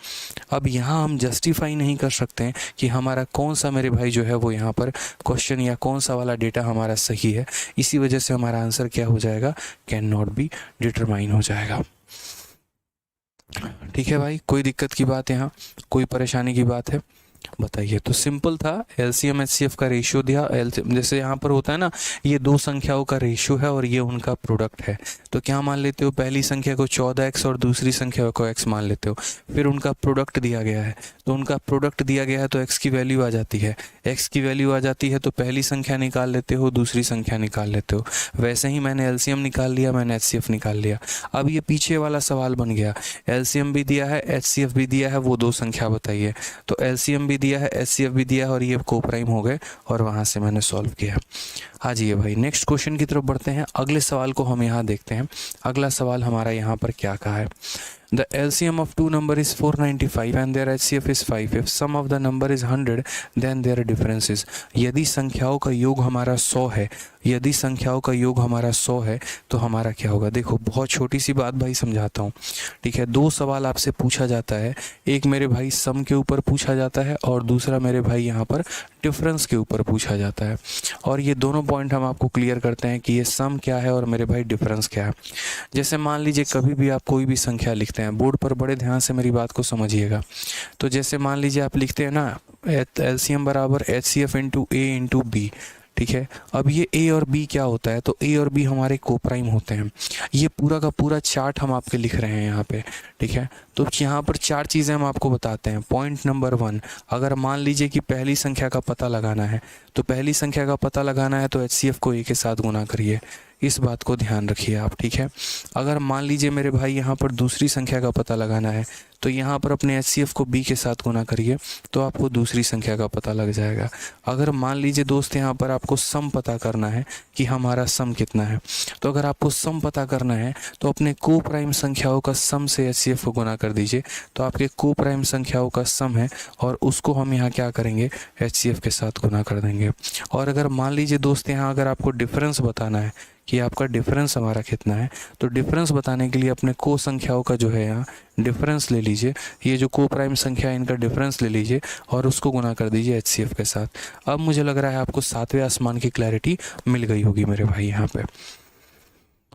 अब यहाँ हम जस्टिफाई नहीं कर सकते हैं कि हमारा कौन सा मेरे भाई जो है वो यहाँ पर क्वेश्चन या कौन सा वाला डेटा हमारा सही है। इसी वजह से हमारा आंसर क्या हो जाएगा, कैन नॉट बी डिटरमाइन हो जाएगा। ठीक है भाई, कोई दिक्कत की बात यहाँ, कोई परेशानी की बात है बताइए। तो सिंपल था, एलसीएम एचसीएफ का रेशियो दिया, जैसे यहाँ पर होता है ना, ये दो संख्याओं का रेशियो है और ये उनका प्रोडक्ट है। तो क्या मान लेते हो, पहली संख्या को 14x और दूसरी संख्या को x मान लेते हो। फिर उनका प्रोडक्ट दिया गया है, तो उनका प्रोडक्ट दिया गया है तो x की वैल्यू आ जाती है। x की वैल्यू आ जाती है तो पहली संख्या निकाल लेते हो, दूसरी संख्या निकाल लेते हो। वैसे ही मैंने एलसीएम निकाल लिया, मैंने एचसीएफ निकाल लिया। अब ये पीछे वाला सवाल बन गया, एलसीएम भी दिया है, एचसीएफ भी दिया है, वो दो संख्या बताइए। तो एलसीएम भी दिया है, एचसीएफ भी दिया है, और ये कोप्राइम हो गए, और वहाँ से मैंने सॉल्व किया। आ जाइए भाई, नेक्स्ट क्वेश्चन की तरफ बढ़ते हैं। अगले सवाल को हम यहाँ देखते हैं। अगला सवाल हमारा यहाँ पर क्या कहा है, The LCM of two number is 495 and their HCF is 5. If sum of the number is 100, then their difference is। यदि संख्याओं का योग हमारा 100 है, यदि संख्याओं का योग हमारा 100 है तो हमारा क्या होगा। देखो बहुत छोटी सी बात भाई समझाता हूँ, ठीक है। दो सवाल आपसे पूछा जाता है, एक मेरे भाई सम के ऊपर पूछा जाता है और दूसरा मेरे भाई यहाँ पर डिफरेंस के ऊपर पूछा जाता है। और ये दोनों पॉइंट हम आपको क्लियर करते हैं कि ये सम क्या है और मेरे भाई डिफरेंस क्या है। जैसे मान लीजिए कभी भी आप कोई भी संख्या लिखते हैं, बोर्ड पर बड़े ध्यान से मेरी बात को समझिएगा। तो जैसे मान लीजिए आप लिखते हैं ना, एलसीएम बराबर एचसीएफ इंटू ए इंटू बी, ठीक है। अब ये ए और बी क्या होता है, तो ए और बी हमारे कोप्राइम होते हैं। ये पूरा का पूरा चार्ट हम आपके लिख रहे हैं यहाँ पे, ठीक है। तो यहाँ पर 4 चीज़ें हम आपको बताते हैं। पॉइंट नंबर 1, अगर मान लीजिए कि पहली संख्या का पता लगाना है, तो पहली संख्या का पता लगाना है तो एचसीएफ को ए के साथ गुना करिए, इस बात को ध्यान रखिए आप, ठीक है। अगर मान लीजिए मेरे भाई यहाँ पर दूसरी संख्या का पता लगाना है, तो यहाँ पर अपने एचसीएफ को बी के साथ गुना करिए, तो आपको दूसरी संख्या का पता लग जाएगा। अगर मान लीजिए दोस्त यहाँ पर आपको सम पता करना है कि हमारा सम कितना है, तो अगर आपको सम पता करना है तो अपने को प्राइम संख्याओं का सम से एचसीएफ को गुना कर दीजिए, तो आपके को प्राइम संख्याओं का सम है और उसको हम यहाँ क्या करेंगे, एचसीएफ के साथ गुना कर देंगे। और अगर मान लीजिए दोस्त यहाँ अगर आपको डिफरेंस बताना है कि आपका डिफरेंस हमारा कितना है, तो डिफरेंस बताने के लिए अपने को संख्याओं का जो है यहाँ डिफरेंस ले लीजिए, ये जो को प्राइम संख्या है इनका डिफरेंस ले लीजिए और उसको गुना कर दीजिए एचसीएफ के साथ। अब मुझे लग रहा है आपको 7वें आसमान की क्लैरिटी मिल गई होगी मेरे भाई यहाँ पे।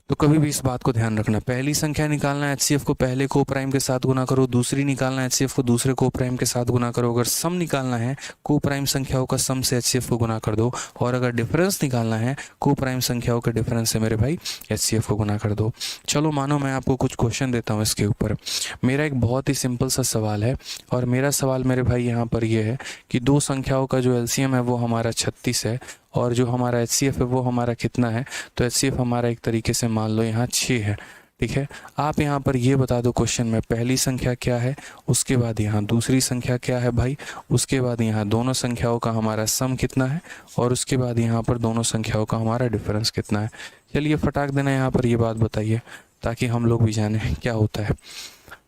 तो कभी भी इस बात को ध्यान रखना, पहली संख्या निकालना है एचसीएफ को पहले को प्राइम के साथ गुना करो, दूसरी निकालना है एचसीएफ को दूसरे को प्राइम के साथ गुना करो, अगर सम निकालना है को प्राइम संख्याओं का सम से एचसीएफ को गुना कर दो, और अगर डिफरेंस निकालना है को प्राइम संख्याओं के डिफरेंस से मेरे भाई एचसीएफ को गुना कर दो। चलो मानो मैं आपको कुछ क्वेश्चन देता हूँ इसके ऊपर। मेरा एक बहुत ही सिंपल सा सवाल है, और मेरा सवाल मेरे भाई यहाँ पर ये है कि दो संख्याओं का जो एलसीएम है वो हमारा 36 है, और जो हमारा एचसीएफ है वो हमारा कितना है, तो एचसीएफ हमारा एक तरीके से मान लो यहाँ 6 है। ठीक है, आप यहाँ पर ये बता दो क्वेश्चन में पहली संख्या क्या है, उसके बाद यहाँ दूसरी संख्या क्या है भाई, उसके बाद यहाँ दोनों संख्याओं का हमारा सम कितना है, और उसके बाद यहाँ पर दोनों संख्याओं का हमारा डिफरेंस कितना है। चलिए फटाक देना यहाँ पर ये बात बताइए ताकि हम लोग भी जाने क्या होता है,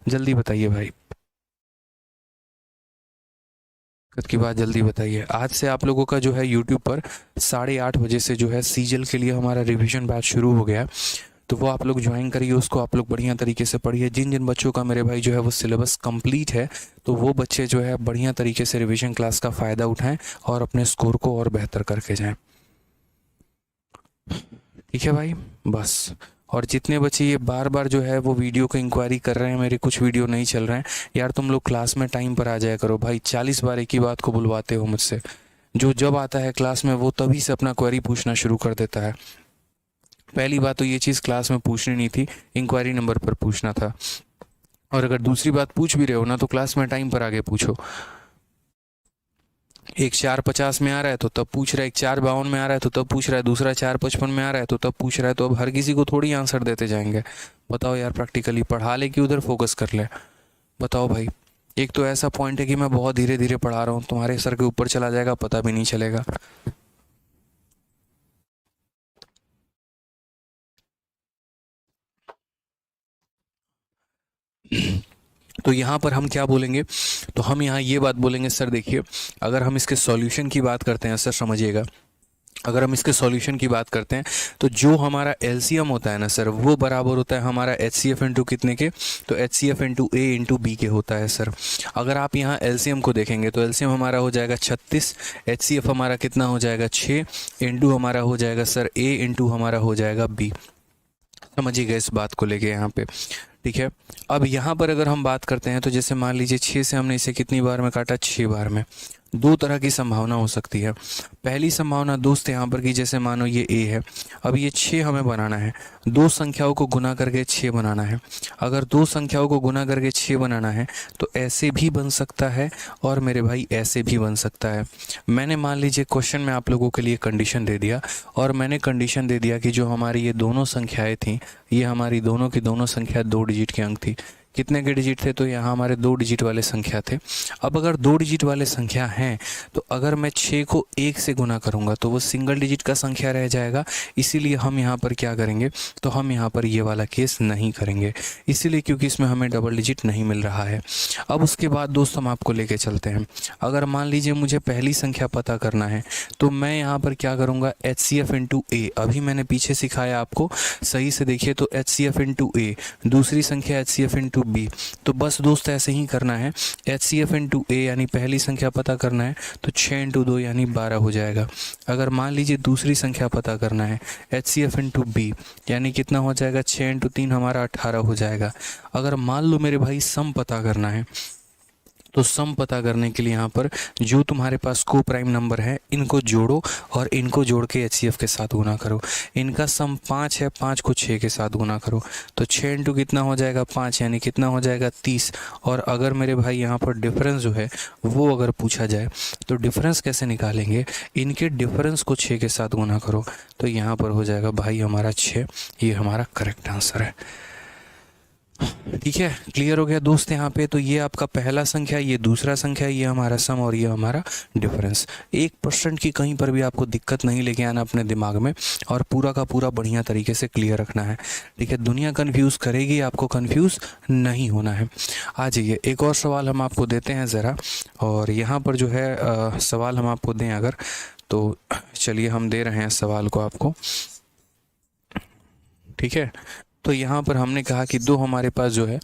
जल्दी बताइए भाई, की बात जल्दी बताइए। आज से आप लोगों का जो है यूट्यूब पर 8:30 बजे से जो है सीजल के लिए हमारा रिवीजन बैच शुरू हो गया है, तो वो आप लोग ज्वाइन करिए, उसको आप लोग बढ़िया तरीके से पढ़िए। जिन जिन बच्चों का मेरे भाई जो है वो सिलेबस कंप्लीट है, तो वो बच्चे जो है बढ़िया तरीके से रिवीजन क्लास का फ़ायदा उठाएं और अपने स्कोर को और बेहतर करके जाएं। ठीक है भाई, बस। और जितने बच्चे ये बार बार जो है वो वीडियो को इंक्वायरी कर रहे हैं, मेरे कुछ वीडियो नहीं चल रहे हैं, यार तुम लोग क्लास में टाइम पर आ जाया करो भाई। 40 बार एक ही बात को बुलवाते हो मुझसे, जो जब आता है क्लास में वो तभी से अपना क्वेरी पूछना शुरू कर देता है। पहली बात तो ये चीज़ क्लास में पूछनी नहीं थी, इंक्वायरी नंबर पर पूछना था। और अगर दूसरी बात पूछ भी रहे हो ना, तो क्लास में टाइम पर आगे पूछो। एक 4:50 में आ रहा है तो तब पूछ रहा है, एक 4:52 में आ रहा है तो तब पूछ रहा है, दूसरा 4:55 में आ रहा है तो तब पूछ रहा है। तो अब हर किसी को थोड़ी आंसर देते जाएंगे, बताओ यार। प्रैक्टिकली पढ़ा ले कि उधर फोकस कर ले, बताओ भाई। एक तो ऐसा पॉइंट है कि मैं बहुत धीरे धीरे पढ़ा रहा हूँ, तुम्हारे सर के ऊपर चला जाएगा पता भी नहीं चलेगा। तो यहाँ पर हम क्या बोलेंगे, तो हम यहाँ ये बात बोलेंगे, सर देखिए अगर हम इसके सॉल्यूशन की बात करते हैं, सर समझिएगा, अगर हम इसके सॉल्यूशन की बात करते हैं तो जो हमारा एलसीएम होता है ना सर, वो बराबर होता है हमारा एचसीएफ इंटू कितने के, तो एचसीएफ इंटू ए इंटू बी के होता है सर। अगर आप यहाँ एलसीएम को देखेंगे तो एलसीएम हमारा हो जाएगा 36, एचसीएफ हमारा कितना हो जाएगा 6, इंटू हमारा हो जाएगा सर ए, इंटू हमारा हो जाएगा बी। समझिएगा इस बात को लेके यहाँ पे। ठीक है, अब यहाँ पर अगर हम बात करते हैं तो जैसे मान लीजिए 6 से हमने इसे कितनी बार में काटा, 6 बार में। दो तरह की संभावना हो सकती है। पहली संभावना दोस्त यहाँ पर कि जैसे मानो ये ए है, अब ये 6 हमें बनाना है, दो संख्याओं को गुना करके 6 बनाना है। अगर दो संख्याओं को गुना करके 6 बनाना है तो ऐसे भी बन सकता है और मेरे भाई ऐसे भी बन सकता है। मैंने मान लीजिए क्वेश्चन में आप लोगों के लिए कंडीशन दे दिया, और मैंने कंडीशन दे दिया कि जो हमारी ये दोनों संख्याएं थी, ये हमारी दोनों की दोनों संख्या 2 डिजिट की अंक थी। कितने के डिजिट थे, तो यहाँ हमारे 2 डिजिट वाले संख्या थे। अब अगर 2 डिजिट वाले संख्या हैं तो अगर मैं 6 को 1 से गुना करूँगा तो वो सिंगल डिजिट का संख्या रह जाएगा। इसीलिए हम यहाँ पर क्या करेंगे, तो हम यहाँ पर ये वाला केस नहीं करेंगे, इसीलिए क्योंकि इसमें हमें डबल डिजिट नहीं मिल रहा है। अब उसके बाद दोस्त हम आपको लेके चलते हैं। अगर मान लीजिए मुझे पहली संख्या पता करना है तो मैं यहाँ पर क्या करूँगा, H C F into A. अभी मैंने पीछे सिखाया आपको, सही से देखिए, तो H C F into A, दूसरी संख्या H C F into B. तो बस दोस्त ऐसे ही करना है, H C F into A यानी पहली संख्या पता करना है तो 6 इंटू 2 यानी 12 हो जाएगा। अगर मान लीजिए दूसरी संख्या पता करना है, H C F into B, यानी कितना हो जाएगा, 6 इंटू 3 हमारा 18 हो जाएगा। अगर मान लो मेरे भाई सम पता करना है, तो सम पता करने के लिए यहाँ पर जो तुम्हारे पास को प्राइम नंबर है इनको जोड़ो और इनको जोड़ के एचसीएफ के साथ गुना करो। इनका सम 5 है, 5 को 6 के साथ गुना करो तो 6 इंटू कितना हो जाएगा 5, यानी कितना हो जाएगा 30। और अगर मेरे भाई यहाँ पर डिफरेंस जो है वो अगर पूछा जाए तो डिफरेंस कैसे निकालेंगे, इनके डिफरेंस को 6 के साथ गुना करो तो यहाँ पर हो जाएगा भाई हमारा 6। ये हमारा करेक्ट आंसर है। ठीक है, क्लियर हो गया दोस्त यहाँ पे। तो ये आपका पहला संख्या, ये दूसरा संख्या, ये हमारा सम और ये हमारा डिफरेंस। 1% की कहीं पर भी आपको दिक्कत नहीं लेके आना अपने दिमाग में, और पूरा का पूरा बढ़िया तरीके से क्लियर रखना है। ठीक है, दुनिया कंफ्यूज करेगी, आपको कंफ्यूज नहीं होना है। आ जाइए, एक और सवाल हम आपको देते हैं ज़रा, और यहाँ पर जो है सवाल हम आपको दें अगर, तो चलिए हम दे रहे हैं सवाल को आपको। ठीक है, तो यहाँ पर हमने कहा कि दो हमारे पास जो है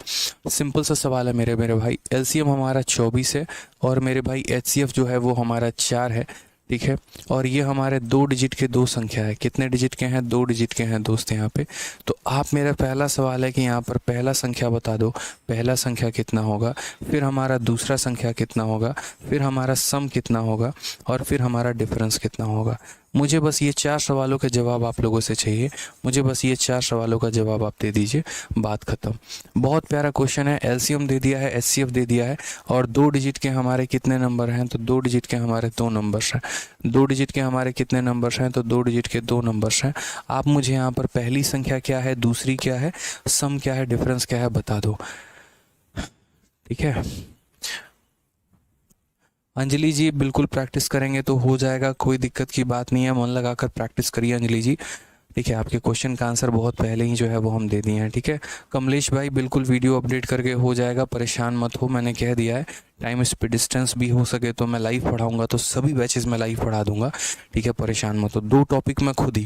सिंपल सा सवाल है मेरे भाई, एलसीएम हमारा 24 है और मेरे भाई एचसीएफ जो है वो हमारा 4 है। ठीक है। और ये हमारे 2 डिजिट के 2 संख्या है। कितने डिजिट के हैं? 2 डिजिट के हैं दोस्त यहाँ पे। तो आप, मेरा पहला सवाल है कि यहाँ पर पहला संख्या बता दो, पहला संख्या कितना होगा, फिर हमारा दूसरा संख्या कितना होगा, फिर हमारा सम कितना होगा, और फिर हमारा डिफरेंस कितना होगा। मुझे बस ये 4 सवालों के जवाब आप लोगों से चाहिए। मुझे बस ये 4 सवालों का जवाब आप दे दीजिए, बात ख़त्म। बहुत प्यारा क्वेश्चन है। एलसीएम दे दिया है, एचसीएफ दे दिया है, और 2 डिजिट के हमारे कितने नंबर हैं? तो 2 डिजिट के हमारे 2 नंबर्स हैं। 2 डिजिट के हमारे कितने नंबर्स हैं? तो 2 डिजिट के 2 नंबर्स हैं। आप मुझे यहाँ पर पहली संख्या क्या है, दूसरी क्या है, सम क्या है, डिफरेंस क्या है, बता दो। ठीक है अंजलि जी, बिल्कुल प्रैक्टिस करेंगे तो हो जाएगा, कोई दिक्कत की बात नहीं है। मन लगाकर प्रैक्टिस करिए अंजलि जी। ठीक है, आपके क्वेश्चन का आंसर बहुत पहले ही जो है वो हम दे दिए हैं। ठीक है कमलेश भाई, बिल्कुल वीडियो अपडेट करके हो जाएगा, परेशान मत हो। मैंने कह दिया है टाइम स्पीड डिस्टेंस भी हो सके तो मैं लाइव पढ़ाऊंगा, तो सभी बैचेस में लाइव पढ़ा दूंगा। ठीक है, परेशान मत हो। 2 टॉपिक मैं खुद ही,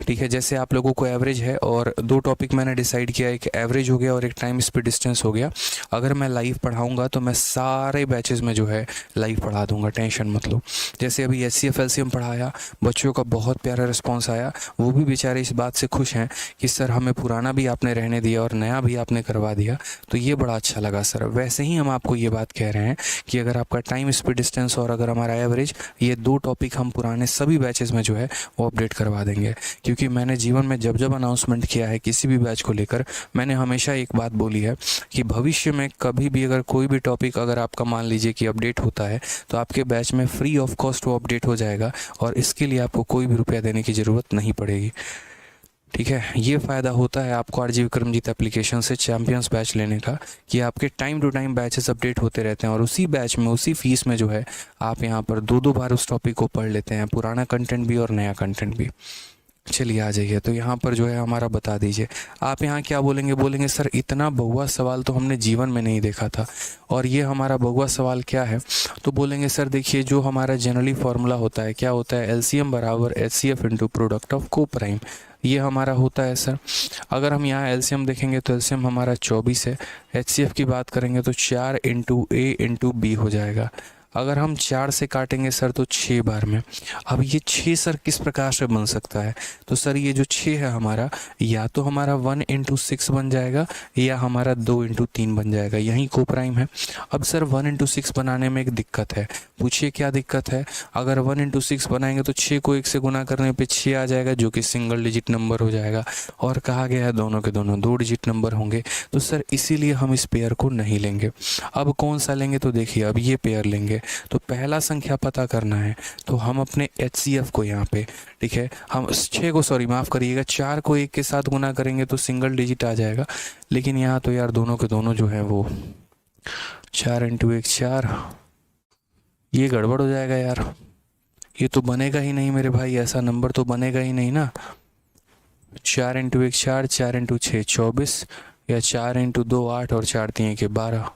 ठीक है, जैसे आप लोगों को एवरेज है और 2 टॉपिक मैंने डिसाइड किया, एक एवरेज हो गया और एक टाइम स्पीड डिस्टेंस हो गया। अगर मैं लाइव पढ़ाऊंगा तो मैं सारे बैचेस में जो है लाइव पढ़ा दूंगा, टेंशन मत लो। जैसे अभी HCF LCM पढ़ाया, बच्चों का बहुत प्यारा रिस्पॉन्स आया। वो भी बेचारे इस बात से खुश हैं कि सर हमें पुराना भी आपने रहने दिया और नया भी आपने करवा दिया, तो ये बड़ा अच्छा लगा सर। वैसे ही हम आपको ये बात कह रहे हैं कि अगर आपका टाइम स्पीड डिस्टेंस और अगर हमारा एवरेज, ये 2 टॉपिक हम पुराने सभी बैचेस में जो है वो अपडेट करवा देंगे। क्योंकि मैंने जीवन में जब जब अनाउंसमेंट किया है किसी भी बैच को लेकर, मैंने हमेशा एक बात बोली है कि भविष्य में कभी भी अगर कोई भी टॉपिक अगर आपका मान लीजिए कि अपडेट होता है तो आपके बैच में फ्री ऑफ कॉस्ट वो अपडेट हो जाएगा, और इसके लिए आपको कोई भी रुपया देने की ज़रूरत नहीं पड़ेगी। ठीक है, ये फ़ायदा होता है आपको आरजी विक्रमजीत एप्लीकेशन से चैंपियंस बैच लेने का, कि आपके time to time batches update होते रहते हैं, और उसी बैच में उसी फीस में जो है आप यहाँ पर 2-2 बार उस टॉपिक को पढ़ लेते हैं, पुराना कंटेंट भी और नया कंटेंट भी। चलिए आ जाइए, तो यहाँ पर जो है हमारा बता दीजिए। आप यहाँ क्या बोलेंगे? बोलेंगे सर इतना बहुआ सवाल तो हमने जीवन में नहीं देखा था, और ये हमारा बहुआ सवाल क्या है? तो बोलेंगे सर देखिए, जो हमारा जनरली फॉर्मूला होता है, क्या होता है? LCM बराबर HCF इंटू प्रोडक्ट ऑफ को प्राइम, ये हमारा होता है सर। अगर हम यहाँ LCM देखेंगे तो LCM हमारा 24 है। HCF की बात करेंगे तो 4 इंटू A इंटू B हो जाएगा। अगर हम 4 से काटेंगे सर तो 6 बार में। अब ये 6 सर किस प्रकार से बन सकता है? तो सर ये जो 6 है हमारा, या तो हमारा 1 इंटू 6 बन जाएगा, या हमारा 2 इंटू 3 बन जाएगा, यही को प्राइम है। अब सर 1 इंटू 6 बनाने में एक दिक्कत है। पूछिए क्या दिक्कत है? अगर 1 इंटू 6 बनाएंगे तो 6 को 1 से गुना करने पे 6 आ जाएगा, जो कि सिंगल डिजिट नंबर हो जाएगा, और कहा गया है दोनों के दोनों 2 डिजिट नंबर होंगे। तो सर इसीलिए हम इस पेयर को नहीं लेंगे। अब कौन सा लेंगे? तो देखिए अब ये पेयर लेंगे। तो पहला संख्या पता करना है, तो हम अपने HCF को यहाँ पे, ठीक है, हम 6 को, सॉरी माफ़ करिएगा, 4 को 1 के साथ गुना करेंगे तो सिंगल डिजिट आ जाएगा। लेकिन यहाँ तो यार दोनों के दोनों जो है वो 4 इंटू 1 4, ये गड़बड़ हो जाएगा यार, ये तो बनेगा ही नहीं मेरे भाई, ऐसा नंबर तो बनेगा ही नहीं ना। 4 इंटू 1 4, 4 इंटू 6 24, या 4 इंटू 2 8, और 4 3 के 12।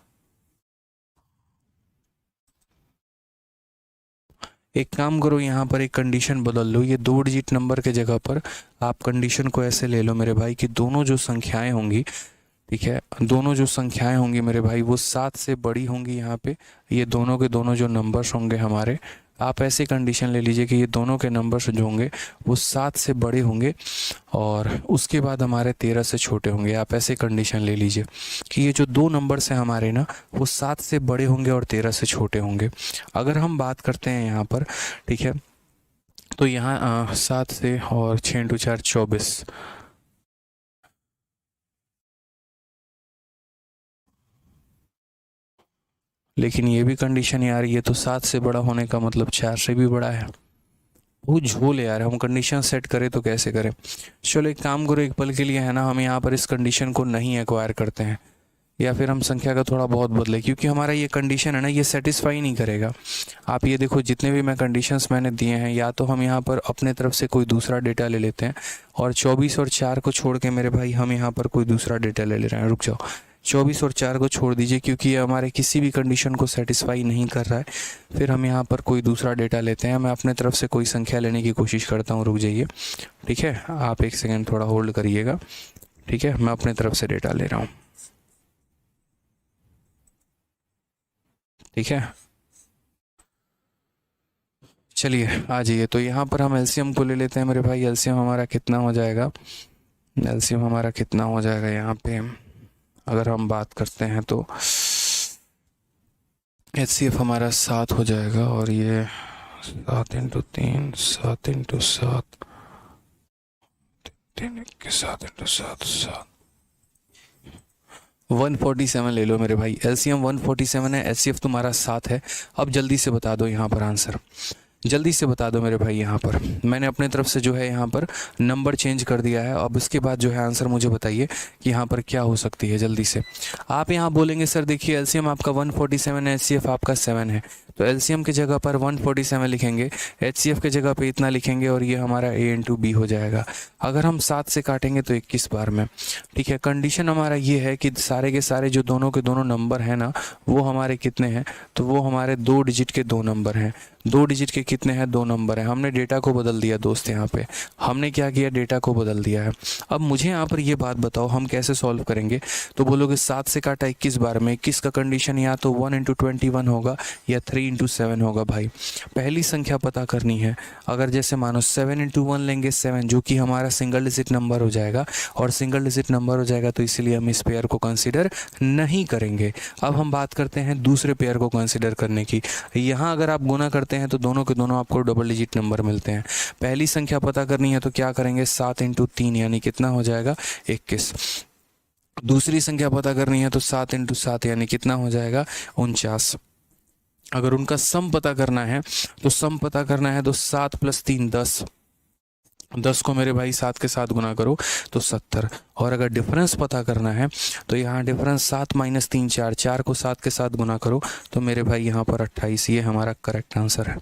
एक काम करो, यहाँ पर एक कंडीशन बदल लो, ये 2 डिजिट नंबर के जगह पर आप कंडीशन को ऐसे ले लो मेरे भाई कि दोनों जो संख्याएं होंगी, ठीक है, दोनों जो संख्याएं होंगी मेरे भाई वो 7 से बड़ी होंगी। यहाँ पे ये दोनों के दोनों जो नंबर्स होंगे हमारे, आप ऐसे कंडीशन ले लीजिए कि ये दोनों के नंबर्स जो होंगे वो 7 से बड़े होंगे, और उसके बाद हमारे 13 से छोटे होंगे। आप ऐसे कंडीशन ले लीजिए कि ये जो 2 नंबर्स हैं हमारे ना, वो 7 से बड़े होंगे और 13 से छोटे होंगे। अगर हम बात करते हैं यहाँ पर, ठीक है, तो यहाँ 7 से और 6 इंटू 4 24, लेकिन ये भी कंडीशन यार, ये तो 7 से बड़ा होने का मतलब 4 से भी बड़ा है। वो झोल यार, हम कंडीशन सेट करें तो कैसे करें? चलो एक काम करो, एक पल के लिए है ना, हम यहाँ पर इस कंडीशन को नहीं एक्वायर करते हैं, या फिर हम संख्या का थोड़ा बहुत बदले, क्योंकि हमारा ये कंडीशन है ना, ये सेटिस्फाई नहीं करेगा। आप ये देखो, जितने भी मैं कंडीशंस मैंने दिए हैं, या तो हम यहाँ पर अपने तरफ से कोई दूसरा डेटा ले लेते हैं, और 24 और 4 को छोड़ के मेरे भाई हम यहाँ पर कोई दूसरा डेटा ले रहे हैं। रुक जाओ, 24 और 4 को छोड़ दीजिए, क्योंकि ये हमारे किसी भी कंडीशन को सेटिस्फाई नहीं कर रहा है। फिर हम यहाँ पर कोई दूसरा डेटा लेते हैं। मैं अपने तरफ से कोई संख्या लेने की कोशिश करता हूँ, रुक जाइए, ठीक है, आप एक सेकेंड थोड़ा होल्ड करिएगा, ठीक है, मैं अपने तरफ से डेटा ले रहा हूँ, ठीक है। चलिए आ जाइए। तो यहाँ पर हम एलसीएम को ले लेते हैं मेरे भाई। एलसीएम हमारा कितना हो जाएगा, एलसीएम हमारा कितना हो जाएगा यहाँ पे अगर हम बात करते हैं तो एचसीएफ हमारा 7 हो जाएगा, और ये 7 इंटू 3, 7 इंटू 7, 7 इंटू 7, 147 ले लो मेरे भाई। एलसीएम 147 है, एचसीएफ तुम्हारा 7 है। अब जल्दी से बता दो यहाँ पर आंसर, जल्दी से बता दो मेरे भाई। यहाँ पर मैंने अपने तरफ से जो है यहाँ पर नंबर चेंज कर दिया है। अब इसके बाद जो है आंसर मुझे बताइए कि यहाँ पर क्या हो सकती है। जल्दी से आप यहाँ बोलेंगे सर देखिए एलसीएम आपका 147 है, एचसीएफ आपका 7 है, तो एलसीएम की जगह पर 147 लिखेंगे, एचसीएफ की जगह पे इतना लिखेंगे, और ये हमारा ए इंटू बी हो जाएगा। अगर हम 7 से काटेंगे तो 21 बार में। ठीक है, कंडीशन हमारा ये है कि सारे के सारे जो दोनों के दोनों नंबर हैं ना, वो हमारे कितने हैं, तो वो हमारे 2 डिजिट के 2 नंबर हैं। 2 डिजिट के कितने हैं, 2 नंबर हैं। हमने डेटा को बदल दिया दोस्त, यहाँ पे हमने क्या किया, डेटा को बदल दिया है। अब मुझे यहाँ पर ये बात बताओ हम कैसे सॉल्व करेंगे। तो बोलोगे 7 से काटा 21 बार में, 21 का कंडीशन या तो 1 इंटू 21 होगा या 3 इंटू 7 होगा। भाई पहली संख्या पता करनी है। अगर जैसे मानो 7 इंटू 1 लेंगे 7, जो कि हमारा सिंगल डिजिट नंबर हो जाएगा, और सिंगल डिजिट नंबर हो जाएगा तो इसलिए हम इस पेयर को कंसिडर नहीं करेंगे। अब हम बात करते हैं दूसरे पेयर को कंसिडर करने की। यहाँ अगर आप गुना करते हैं तो दोनों के दोनों आपको डबल डिजिट नंबर मिलते हैं। पहली संख्या पता करनी है तो क्या करेंगे, 7 इंटू 3 यानी कितना हो जाएगा, 21। दूसरी संख्या पता करनी है तो 7 इंटू 7 यानी कितना हो जाएगा, 49। अगर उनका सम पता करना है तो सम पता करना है तो 7 प्लस 3 10, 10 को मेरे भाई 7 के साथ गुना करो तो 70। और अगर डिफरेंस पता करना है तो यहाँ डिफरेंस 7 माइनस 3 4, 4 को 7 के साथ गुना करो तो मेरे भाई यहाँ पर 28। ये हमारा करेक्ट आंसर है।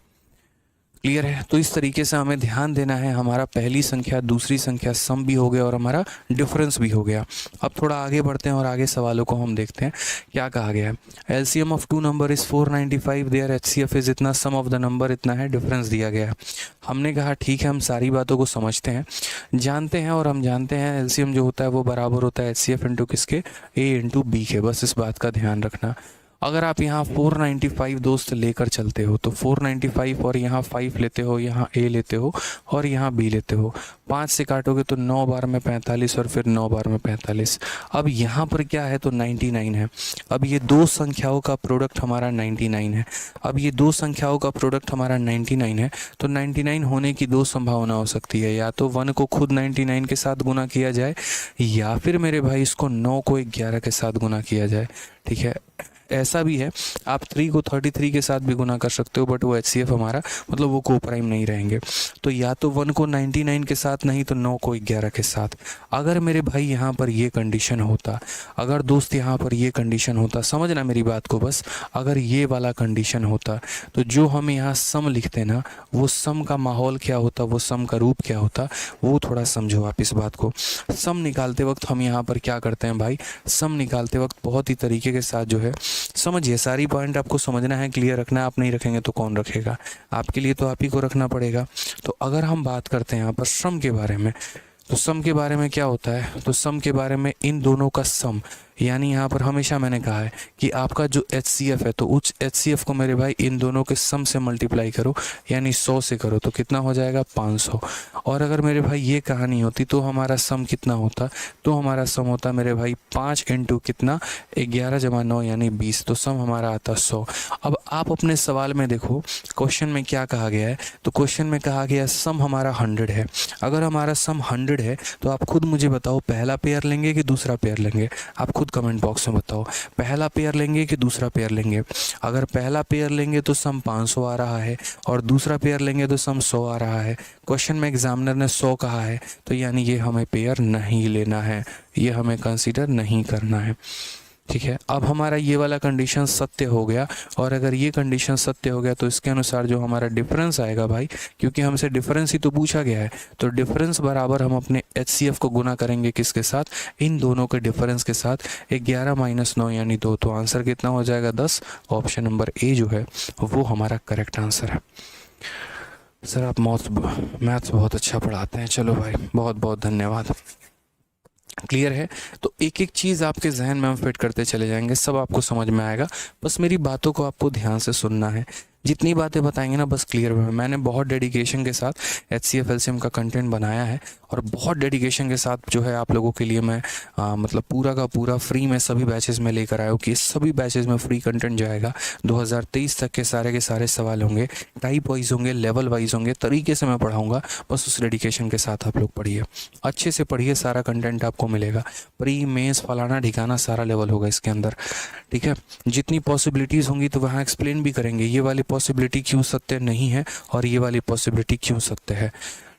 क्लियर है। तो इस तरीके से हमें ध्यान देना है। हमारा पहली संख्या दूसरी संख्या सम भी हो गया और हमारा डिफरेंस भी हो गया। अब थोड़ा आगे बढ़ते हैं और आगे सवालों को हम देखते हैं क्या कहा गया है। LCM of 2 number is 495, their HCF is इतना, सम ऑफ द नंबर इतना है, डिफरेंस दिया गया है। हमने कहा ठीक है, हम सारी बातों को समझते हैं, जानते हैं, और हम जानते हैं एलसीएम जो होता है वो बराबर होता है एचसीएफ इंटू किसके, ए इंटू बी के। बस इस बात का ध्यान रखना। अगर आप यहाँ 495 दोस्त लेकर चलते हो तो 495 और यहाँ 5 लेते हो, यहाँ ए लेते हो और यहाँ बी लेते हो, 5 से काटोगे तो 9 बार में 45 और फिर 9 बार में 45। अब यहाँ पर क्या है तो 99 है। अब ये दो संख्याओं का प्रोडक्ट हमारा 99 है। अब ये दो संख्याओं का प्रोडक्ट हमारा 99 है, तो 99 होने की दो संभावना हो सकती है। या तो 1 को खुद 99 के साथ गुना किया जाए, या फिर मेरे भाई इसको 9 को 11 के साथ गुना किया जाए। ठीक है, ऐसा भी है आप 3 को 33 के साथ भी गुना कर सकते हो, बट वो एचसीएफ हमारा मतलब वो कोप्राइम नहीं रहेंगे। तो या तो 1 को 99 के साथ, नहीं तो 9 को 11 के साथ। अगर मेरे भाई यहाँ पर ये कंडीशन होता, अगर दोस्त यहाँ पर ये कंडीशन होता, समझना मेरी बात को बस, अगर ये वाला कंडीशन होता तो जो हम यहाँ सम लिखते ना, वो सम का माहौल क्या होता, वो सम का रूप क्या होता, वो थोड़ा समझो आप इस बात को। सम निकालते वक्त हम यहाँ पर क्या करते हैं भाई, सम निकालते वक्त बहुत ही तरीके के साथ जो है, समझिए सारी पॉइंट आपको समझना है, क्लियर रखना है। आप नहीं रखेंगे तो कौन रखेगा, आपके लिए तो आप ही को रखना पड़ेगा। तो अगर हम बात करते हैं यहाँ पर सम के बारे में, तो सम के बारे में क्या होता है, तो सम के बारे में इन दोनों का सम, यानी यहाँ पर हमेशा मैंने कहा है कि आपका जो एचसीएफ है तो उस एचसीएफ को मेरे भाई इन दोनों के सम से मल्टीप्लाई करो, यानी 100 से करो तो कितना हो जाएगा 500। और अगर मेरे भाई ये कहानी होती तो हमारा सम कितना होता, तो हमारा सम होता मेरे भाई 5 इंटू कितना 11 जमा 9 यानी 20, तो सम हमारा आता 100। अब आप अपने सवाल में देखो क्वेश्चन में क्या कहा गया है, तो क्वेश्चन में कहा गया सम हमारा 100 है। अगर हमारा सम 100 है तो आप खुद मुझे बताओ पहला पेयर लेंगे कि दूसरा पेयर लेंगे, आप खुद कमेंट बॉक्स में बताओ पहला पेयर लेंगे कि दूसरा पेयर लेंगे। अगर पहला पेयर लेंगे तो सम 500 आ रहा है और दूसरा पेयर लेंगे तो सम 100 आ रहा है। क्वेश्चन में एग्जामिनर ने 100 कहा है, तो यानी ये हमें पेयर नहीं लेना है, ये हमें कंसीडर नहीं करना है। ठीक है, अब हमारा ये वाला कंडीशन सत्य हो गया, और अगर ये कंडीशन सत्य हो गया तो इसके अनुसार जो हमारा डिफरेंस आएगा भाई, क्योंकि हमसे डिफरेंस ही तो पूछा गया है, तो डिफरेंस बराबर हम अपने एचसीएफ को गुना करेंगे किसके साथ, इन दोनों के डिफरेंस के साथ। 11 माइनस 9 यानी 2, तो आंसर कितना हो जाएगा 10। ऑप्शन नंबर ए जो है वो हमारा करेक्ट आंसर है। सर आप मैथ्स बहुत अच्छा पढ़ाते हैं, चलो भाई बहुत बहुत धन्यवाद। क्लियर है। तो एक एक चीज़ आपके जहन में हम फिट करते चले जाएंगे, सब आपको समझ में आएगा, बस मेरी बातों को आपको ध्यान से सुनना है। जितनी बातें बताएंगे ना बस क्लियर में। मैंने बहुत डेडिकेशन के साथ HCF LCM का कंटेंट बनाया है और बहुत डेडिकेशन के साथ जो है आप लोगों के लिए मैं मतलब पूरा का पूरा फ्री में सभी बैचेस में लेकर आया हूँ कि सभी बैचेस में फ्री कंटेंट जाएगा। 2023 तक के सारे सवाल होंगे, टाइप वाइज होंगे, लेवल वाइज होंगे, तरीके से मैं पढ़ाऊँगा। बस उस डेडिकेशन के साथ आप लोग पढ़िए, अच्छे से पढ़िए, सारा कंटेंट आपको मिलेगा। प्री मेंस फलाना ठिकाना सारा लेवल होगा इसके अंदर, ठीक है। जितनी पॉसिबिलिटीज़ होंगी तो वहाँ एक्सप्लेन भी करेंगे, ये वाली पॉसिबिलिटी क्यों सत्य नहीं है और ये वाली पॉसिबिलिटी क्यों सत्य है,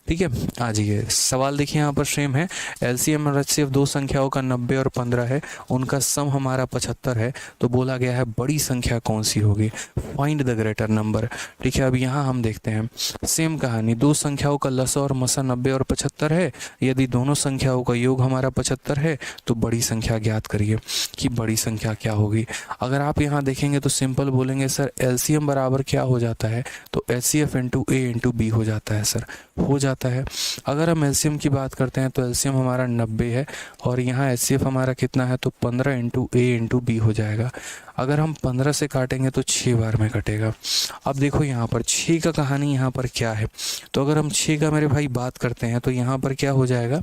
ठीक है। आ जाइए, सवाल देखिए यहाँ पर सेम है। LCM और HCF दो संख्याओं का 90 और 15 है, उनका सम हमारा 75 है, तो बोला गया है बड़ी संख्या कौन सी होगी, फाइंड द ग्रेटर नंबर, ठीक है। अब यहाँ हम देखते हैं सेम कहानी, दो संख्याओं का लसा और मसा 90 और 75 है, यदि दोनों संख्याओं का योग हमारा 75 है तो बड़ी संख्या ज्ञात करिए कि बड़ी संख्या क्या होगी। अगर आप यहाँ देखेंगे तो सिंपल बोलेंगे सर LCM बराबर क्या हो जाता है, तो HCF into A into B हो जाता है सर, हो जाता है। अगर हम LCM की बात करते हैं तो LCM हमारा 90 है और यहाँ HCF हमारा कितना है, तो 15 इंटू A इंटू B हो जाएगा। अगर हम 15 से काटेंगे तो 6 बार में कटेगा। अब देखो यहाँ पर 6 का कहानी यहाँ पर क्या है, तो अगर हम 6 का मेरे भाई बात करते हैं तो यहाँ पर क्या हो जाएगा,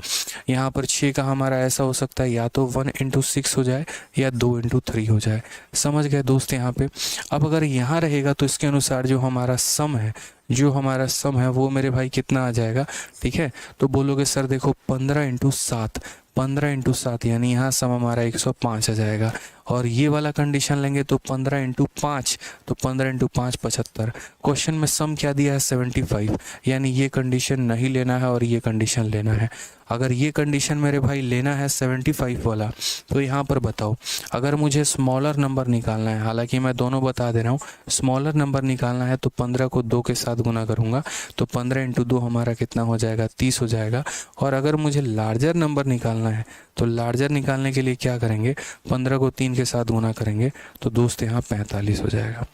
यहाँ पर 6 का हमारा ऐसा हो सकता है या तो 1 इंटू 6 हो जाए या 2 इंटू 3 हो जाए, समझ गए दोस्त यहाँ पे। अब अगर यहाँ रहेगा तो इसके अनुसार जो हमारा सम है, जो हमारा सम है वो मेरे भाई कितना आ जाएगा, ठीक है। तो बोलोगे सर देखो 15 इंटू 7, 15 इंटू 7 यानी यहाँ सम हमारा 105 आ जाएगा। और ये वाला कंडीशन लेंगे तो 15 इंटू 5, तो 15 इंटू 5 75। क्वेश्चन में सम क्या दिया है 75, यानी ये कंडीशन नहीं लेना है और ये कंडीशन लेना है। अगर ये कंडीशन मेरे भाई लेना है 75 वाला, तो यहाँ पर बताओ अगर मुझे स्मॉलर नंबर निकालना है, हालांकि मैं दोनों बता दे रहा हूँ, स्मॉलर नंबर निकालना है तो 15 को 2 के साथ गुना करूँगा तो 15 इंटू 2 हमारा कितना हो जाएगा, 30 हो जाएगा। और अगर मुझे लार्जर नंबर निकालना है तो लार्जर निकालने के लिए क्या करेंगे, 15 को 3 के साथ गुना करेंगे तो दोस्त यहाँ 45 हो जाएगा।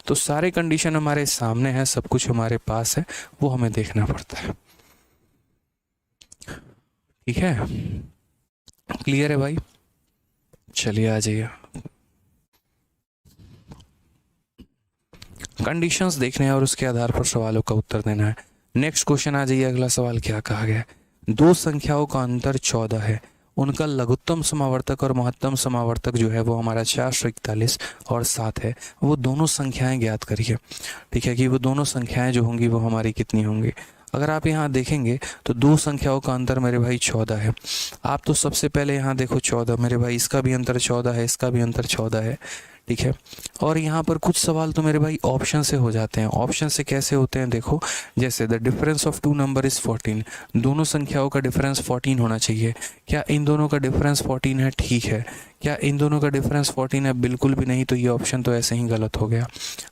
तो सारे कंडीशन हमारे सामने है, सब कुछ हमारे पास है, वो हमें देखना पड़ता है, ठीक है। क्लियर है भाई, चलिए आ जाइए, कंडीशंस देखने हैं और उसके आधार पर सवालों का उत्तर देना है। नेक्स्ट क्वेश्चन आ जाइए, अगला सवाल क्या कहा गया है, दो संख्याओं का अंतर 14 है, उनका लघुत्तम समावर्तक और महत्तम समावर्तक जो है वो हमारा 441 और 7 है, वो दोनों संख्याएं ज्ञात करिए, ठीक है, कि वो दोनों संख्याएं जो होंगी वो हमारी कितनी होंगी। अगर आप यहाँ देखेंगे तो दो संख्याओं का अंतर मेरे भाई 14 है। आप तो सबसे पहले यहाँ देखो 14 मेरे भाई, इसका भी अंतर 14 है, इसका भी अंतर 14 है, ठीक है। और यहाँ पर कुछ सवाल तो मेरे भाई ऑप्शन से हो जाते हैं। ऑप्शन से कैसे होते हैं, देखो जैसे the difference of two number is 14, दोनों संख्याओं का डिफरेंस 14 होना चाहिए। क्या इन दोनों का डिफरेंस 14 है, ठीक है। क्या इन दोनों का डिफरेंस 14 है, बिल्कुल भी नहीं, तो ये ऑप्शन तो ऐसे ही गलत हो गया।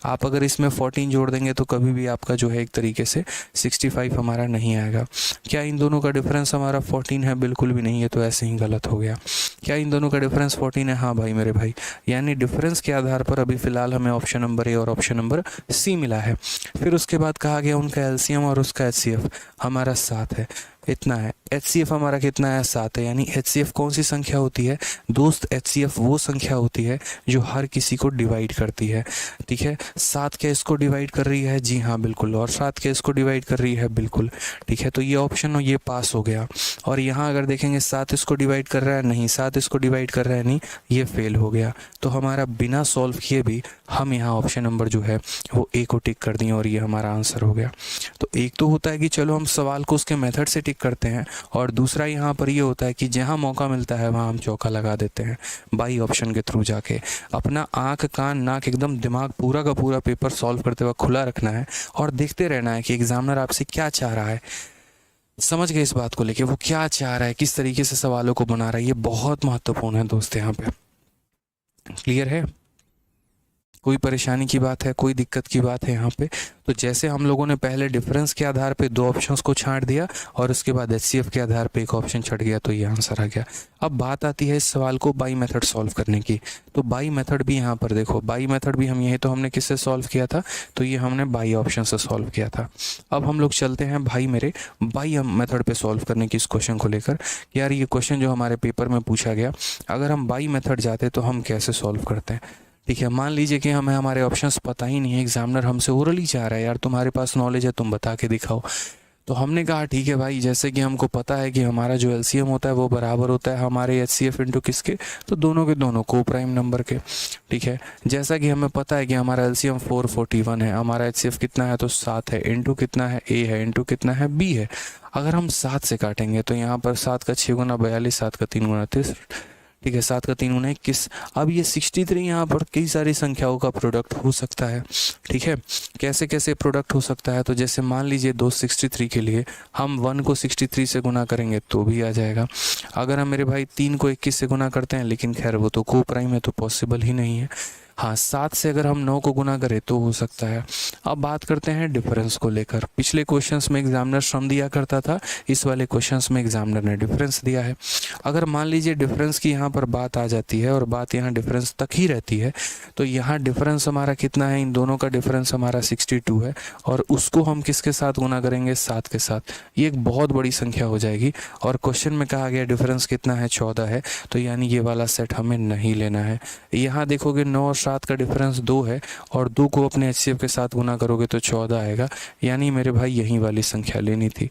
आप अगर इसमें 14 जोड़ देंगे तो कभी भी आपका जो है एक तरीके से 65 हमारा नहीं आएगा। क्या इन दोनों का डिफरेंस हमारा 14 है, बिल्कुल भी नहीं है, तो ऐसे ही गलत हो गया। क्या इन दोनों का डिफरेंस 14 है, हाँ भाई मेरे भाई, यानी डिफरेंस के आधार पर अभी फ़िलहाल हमें ऑप्शन नंबर ए और ऑप्शन नंबर सी मिला है। फिर उसके बाद कहा गया उनका LCM और उसका HCF हमारा 7 है, इतना है। HCF हमारा कितना है, 7 है, यानी HCF कौन सी संख्या होती है दोस्त, HCF वो संख्या होती है जो हर किसी को डिवाइड करती है, ठीक है। 7 क्या इसको डिवाइड कर रही है, जी हाँ बिल्कुल, और 7 क्या इसको डिवाइड कर रही है, बिल्कुल, ठीक है। तो ये ऑप्शन ये पास हो गया। और यहाँ अगर देखेंगे 7 इसको डिवाइड कर रहा है, नहीं, 7 इसको डिवाइड कर रहा है, नहीं, ये फेल हो गया। तो हमारा बिना सॉल्व किए भी हम यहाँ ऑप्शन नंबर जो है वो ए को टिक कर दिए और ये हमारा आंसर हो गया। तो एक तो होता है कि चलो हम सवाल को उसके मेथड से टिक करते हैं, और दूसरा यहाँ पर ये होता है कि जहाँ मौका मिलता है वहाँ हम चौका लगा देते हैं बाई ऑप्शन के थ्रू जाके। अपना आँख कान नाक एकदम दिमाग पूरा का पूरा पेपर सॉल्व करते वक्त खुला रखना है और देखते रहना है कि एग्जामिनर आपसे क्या चाह रहा है। समझ गए इस बात को लेके, वो क्या चाह रहा है, किस तरीके से सवालों को बना रहा है, ये बहुत महत्वपूर्ण है दोस्त। यहाँ पे क्लियर है, कोई परेशानी की बात है, कोई दिक्कत की बात है यहाँ पे? तो जैसे हम लोगों ने पहले डिफरेंस के आधार पे दो ऑप्शंस को छांट दिया और उसके बाद HCF के आधार पे एक ऑप्शन छट गया, तो ये आंसर आ गया। अब बात आती है इस सवाल को बाई मेथड सॉल्व करने की। तो बाई मेथड भी यहाँ पर देखो, बाई मेथड भी हम यही तो हमने किससे सॉल्व किया था, तो ये हमने बाई ऑप्शन से सॉल्व किया था। अब हम लोग चलते हैं भाई मेरे बाई मेथड पे सॉल्व करने की इस क्वेश्चन को लेकर। यार ये क्वेश्चन जो हमारे पेपर में पूछा गया, अगर हम बाई मेथड जाते तो हम कैसे सॉल्व करते हैं, ठीक है, मान लीजिए कि हमें हमारे ऑप्शंस पता ही नहीं है, एग्जामिनर हमसे ओरली चाह रहा है, यार तुम्हारे पास नॉलेज है तुम बता के दिखाओ। तो हमने कहा ठीक है भाई, जैसे कि हमको पता है कि हमारा जो एलसीएम होता है वो बराबर होता है हमारे एचसीएफ इंटू किसके, तो दोनों के दोनों को प्राइम नंबर के। ठीक है, जैसा कि हमें पता है कि हमारा एलसीएम 441 है, हमारा एचसीएफ कितना है तो 7 है, इंटू कितना है ए है, इंटू कितना है बी है। अगर हम 7 से काटेंगे तो यहाँ पर 7 का 6 गुना 42, 7 का 3 गुना 30, ठीक है, 7 का 3 गुना 21। अब ये 63 यहाँ पर कई सारी संख्याओं का प्रोडक्ट हो सकता है। ठीक है, कैसे कैसे प्रोडक्ट हो सकता है, तो जैसे मान लीजिए 263 के लिए हम 1 को 63 से गुना करेंगे तो भी आ जाएगा। अगर हम मेरे भाई 3 को 21 से गुना करते हैं, लेकिन खैर वो तो को प्राइम है तो पॉसिबल ही नहीं है। हाँ, 7 से अगर हम 9 को गुना करें तो हो सकता है। अब बात करते हैं डिफरेंस को लेकर। पिछले क्वेश्चंस में एग्जामिनर सम दिया करता था, इस वाले क्वेश्चंस में एग्जामिनर ने डिफरेंस दिया है। अगर मान लीजिए डिफरेंस की यहाँ पर बात आ जाती है और बात यहाँ डिफरेंस तक ही रहती है, तो यहाँ डिफरेंस हमारा कितना है, इन दोनों का डिफरेंस हमारा 62 है, और उसको हम किसके साथ गुना करेंगे, 7 के साथ। ये एक बहुत बड़ी संख्या हो जाएगी, और क्वेश्चन में कहा गया डिफरेंस कितना है, 14 है, तो यानी ये वाला सेट हमें नहीं लेना है। यहाँ देखोगे 9 और 7 का डिफरेंस 2 है, और 2 को अपने एचसीएफ के साथ गुना करोगे तो 14 आएगा, यानी मेरे भाई यही वाली संख्या लेनी थी।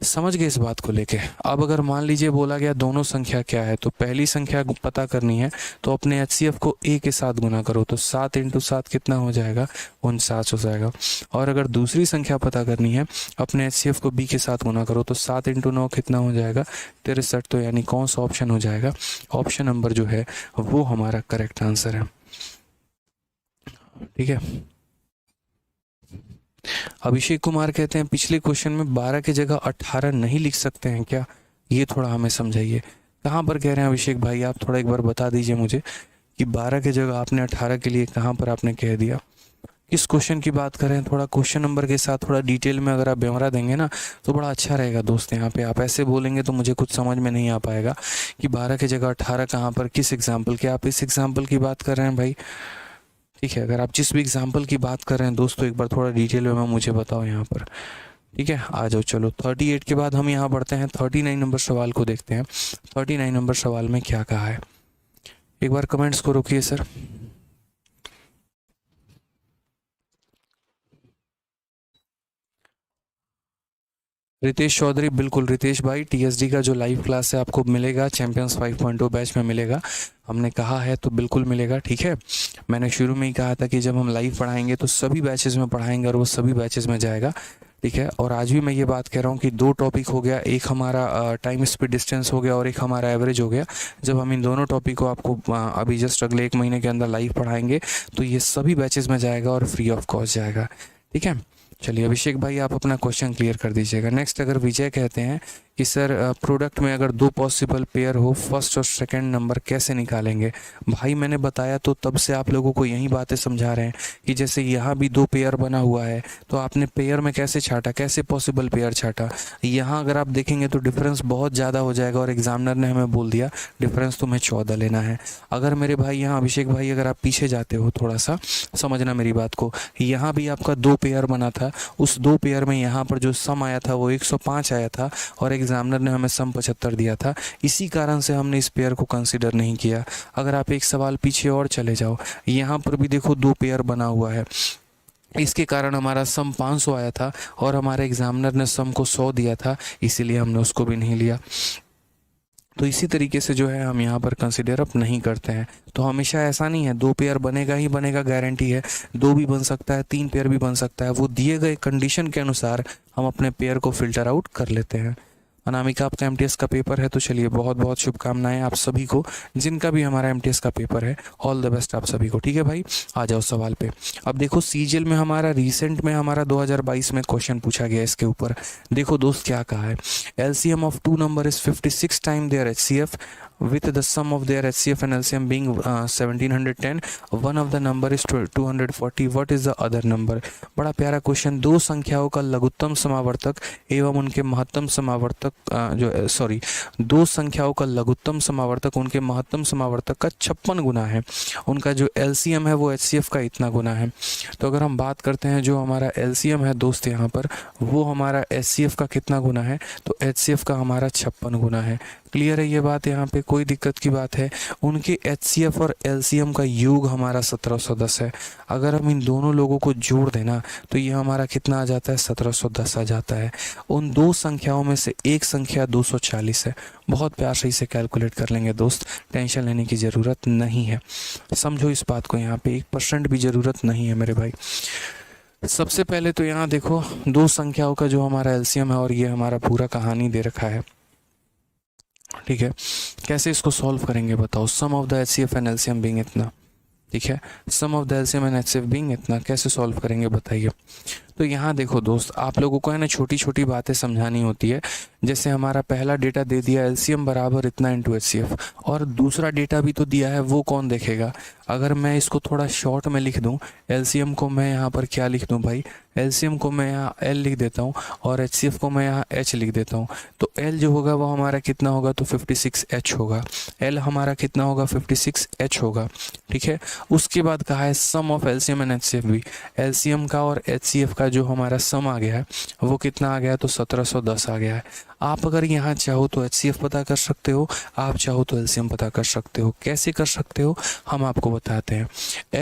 समझ गए इस बात को लेके। अब अगर मान लीजिए बोला गया दोनों संख्या क्या है, तो पहली संख्या पता करनी है तो अपने एचसीएफ को ए के साथ गुना करो, तो 7 इंटू 7 कितना हो जाएगा, 49 हो जाएगा। और अगर दूसरी संख्या पता करनी है अपने एचसीएफ को बी के साथ गुना करो, तो 7 इंटू 9 कितना हो जाएगा, 63। तो यानी कौन सा ऑप्शन हो जाएगा, ऑप्शन नंबर जो है वो हमारा करेक्ट आंसर है। ठीक है, अभिषेक कुमार कहते हैं पिछले क्वेश्चन में 12 की जगह 18 नहीं लिख सकते हैं क्या, ये थोड़ा हमें समझाइए। कहाँ पर कह रहे हैं अभिषेक भाई, आप थोड़ा एक बार बता दीजिए मुझे कि 12 की जगह आपने 18 के लिए कहाँ पर आपने कह दिया, किस क्वेश्चन की बात करें। थोड़ा क्वेश्चन नंबर के साथ थोड़ा डिटेल में अगर आप ब्यौरा देंगे ना तो बड़ा अच्छा रहेगा दोस्त। यहाँ पे आप ऐसे बोलेंगे तो मुझे कुछ समझ में नहीं आ पाएगा कि 12 की जगह 18 कहाँ पर, किस एग्जाम्पल के, आप इस एग्जाम्पल की बात कर रहे हैं भाई। ठीक है, अगर आप जिस भी एग्जाम्पल की बात कर रहे हैं दोस्तों, एक बार थोड़ा डिटेल में मुझे बताओ यहाँ पर। ठीक है, आ जाओ। चलो 38 के बाद हम यहाँ बढ़ते हैं 39 नंबर सवाल को देखते हैं। 39 नंबर सवाल में क्या कहा है, एक बार कमेंट्स को रोकिए सर। रितेश चौधरी, बिल्कुल रितेश भाई, टीएसडी का जो लाइव क्लास है आपको मिलेगा, चैंपियंस 5.0 बैच में मिलेगा, हमने कहा है तो बिल्कुल मिलेगा। ठीक है, मैंने शुरू में ही कहा था कि जब हम लाइव पढ़ाएंगे तो सभी बैचेस में पढ़ाएंगे और वो सभी बैचेस में जाएगा। ठीक है, और आज भी मैं ये बात कह रहा हूँ कि 2 टॉपिक हो गया, एक हमारा टाइम स्पीड डिस्टेंस हो गया और एक हमारा एवरेज हो गया। जब हम इन दोनों टॉपिक को आपको अभी जस्ट अगले 1 महीने के अंदर लाइव पढ़ाएंगे तो ये सभी बैचेस में जाएगा और फ्री ऑफ कॉस्ट जाएगा। ठीक है, चलिए अभिषेक भाई आप अपना क्वेश्चन क्लियर कर दीजिएगा। नेक्स्ट, अगर विजय कहते हैं कि सर प्रोडक्ट में अगर 2 पॉसिबल पेयर हो, फर्स्ट और सेकंड नंबर कैसे निकालेंगे। भाई मैंने बताया तो तब से आप लोगों को यही बातें समझा रहे हैं कि जैसे यहाँ भी 2 पेयर बना हुआ है तो आपने पेयर में कैसे छाटा, कैसे पॉसिबल पेयर छाटा। यहाँ अगर आप देखेंगे तो डिफरेंस बहुत ज़्यादा हो जाएगा और एग्जामिनर ने हमें बोल दिया डिफरेंस तुम्हें 14 लेना है। अगर मेरे भाई यहाँ अभिषेक भाई अगर आप पीछे जाते हो थोड़ा सा, समझना मेरी बात को, यहाँ भी आपका 2 पेयर बना था, उस 2 पेयर में यहाँ पर जो सम आया था वो 105 आया था और एग्जामिनर ने हमें सम 75 दिया था। इसी कारण से हमने इस पेयर को कंसीडर नहीं किया। अगर आप एक सवाल पीछे और चले जाओ, यहाँ पर भी देखो 2 पेयर बना हुआ है, इसके कारण हमारा सम 500 आया था और हमारे एग्जामिनर ने सम को 100 दिया था, इसीलिए हमने उसको भी नहीं लिया। तो इसी तरीके से जो है हम यहाँ पर कंसिडर अप नहीं करते हैं। तो हमेशा ऐसा नहीं है 2 पेयर बनेगा ही बनेगा, गारंटी है 2 भी बन सकता है, 3 पेयर भी बन सकता है। वो दिए गए कंडीशन के अनुसार हम अपने पेयर को फिल्टर आउट कर लेते हैं। अनामिका आपका एमटीएस का पेपर है, तो चलिए बहुत बहुत शुभकामनाएं आप सभी को, जिनका भी हमारा एमटीएस का पेपर है, ऑल द बेस्ट आप सभी को। ठीक है भाई, आ जाओ सवाल पे। अब देखो सीजीएल में हमारा रिसेंट में हमारा 2022 में क्वेश्चन पूछा गया इसके ऊपर। देखो दोस्त क्या कहा है, LCM of 2 number is 56 time their HCF with the sum of their HCF and LCM being 1710, one of the number is 240, what is the other number। बड़ा प्यारा क्वेश्चन। 2 संख्याओं का लघुत्तम समावर्तक एवं उनके महत्तम समावर्तक 2 संख्याओं का लघुत्तम समावर्तक उनके महत्तम समावर्तक का 56 गुना है। उनका जो LCM है वो HCF का इतना गुना है। तो अगर हम बात करते हैं जो हमारा LCM है दोस्त यहाँ पर, वो हमारा HCF का कितना गुना है, तो HCF का हमारा 56 गुना है। क्लियर है ये बात, यहाँ पे कोई दिक्कत की बात है? उनके HCF और LCM का योग हमारा 1710 है। अगर हम इन दोनों लोगों को जोड़ देना तो ये हमारा कितना आ जाता है? 1710 आ जाता है। उन दो संख्याओं में से एक संख्या 240 है। बहुत प्यार से इसे कैलकुलेट कर लेंगे दोस्त, टेंशन लेने की ज़रूरत नहीं है। समझो इस बात को, यहाँ पे 1% भी ज़रूरत नहीं है मेरे भाई। सबसे पहले तो यहाँ देखो, दो संख्याओं का जो हमारा LCM है और ये हमारा पूरा कहानी दे रखा है, ठीक है। कैसे इसको सॉल्व करेंगे बताओ? Sum of the HCF and LCM being इतना, ठीक है। Sum of the LCM and HCF being इतना, कैसे सॉल्व करेंगे बताइए? तो यहाँ देखो दोस्त, आप लोगों को है ना छोटी छोटी बातें समझानी होती है। जैसे हमारा पहला डेटा दे दिया LCM बराबर इतना इंटू HCF, और दूसरा डेटा भी तो दिया है, वो कौन देखेगा? अगर मैं इसको थोड़ा शॉर्ट में लिख दूं, LCM को मैं यहाँ पर क्या लिख दूं भाई? LCM को मैं यहाँ L लिख देता हूँ और HCF को मैं यहाँ H लिख देता हूँ। तो L जो होगा वो हमारा कितना होगा? तो 56H होगा। L हमारा कितना होगा? 56H होगा, ठीक है। उसके बाद कहा है sum of LCM and HCF भी। LCM का और HCF का जो हमारा सम आ गया है वो कितना आ गया? तो 1710 आ गया है। आप अगर यहाँ चाहो तो HCF पता कर सकते हो, आप चाहो तो LCM पता कर सकते हो। कैसे कर सकते हो हम आपको बताते हैं।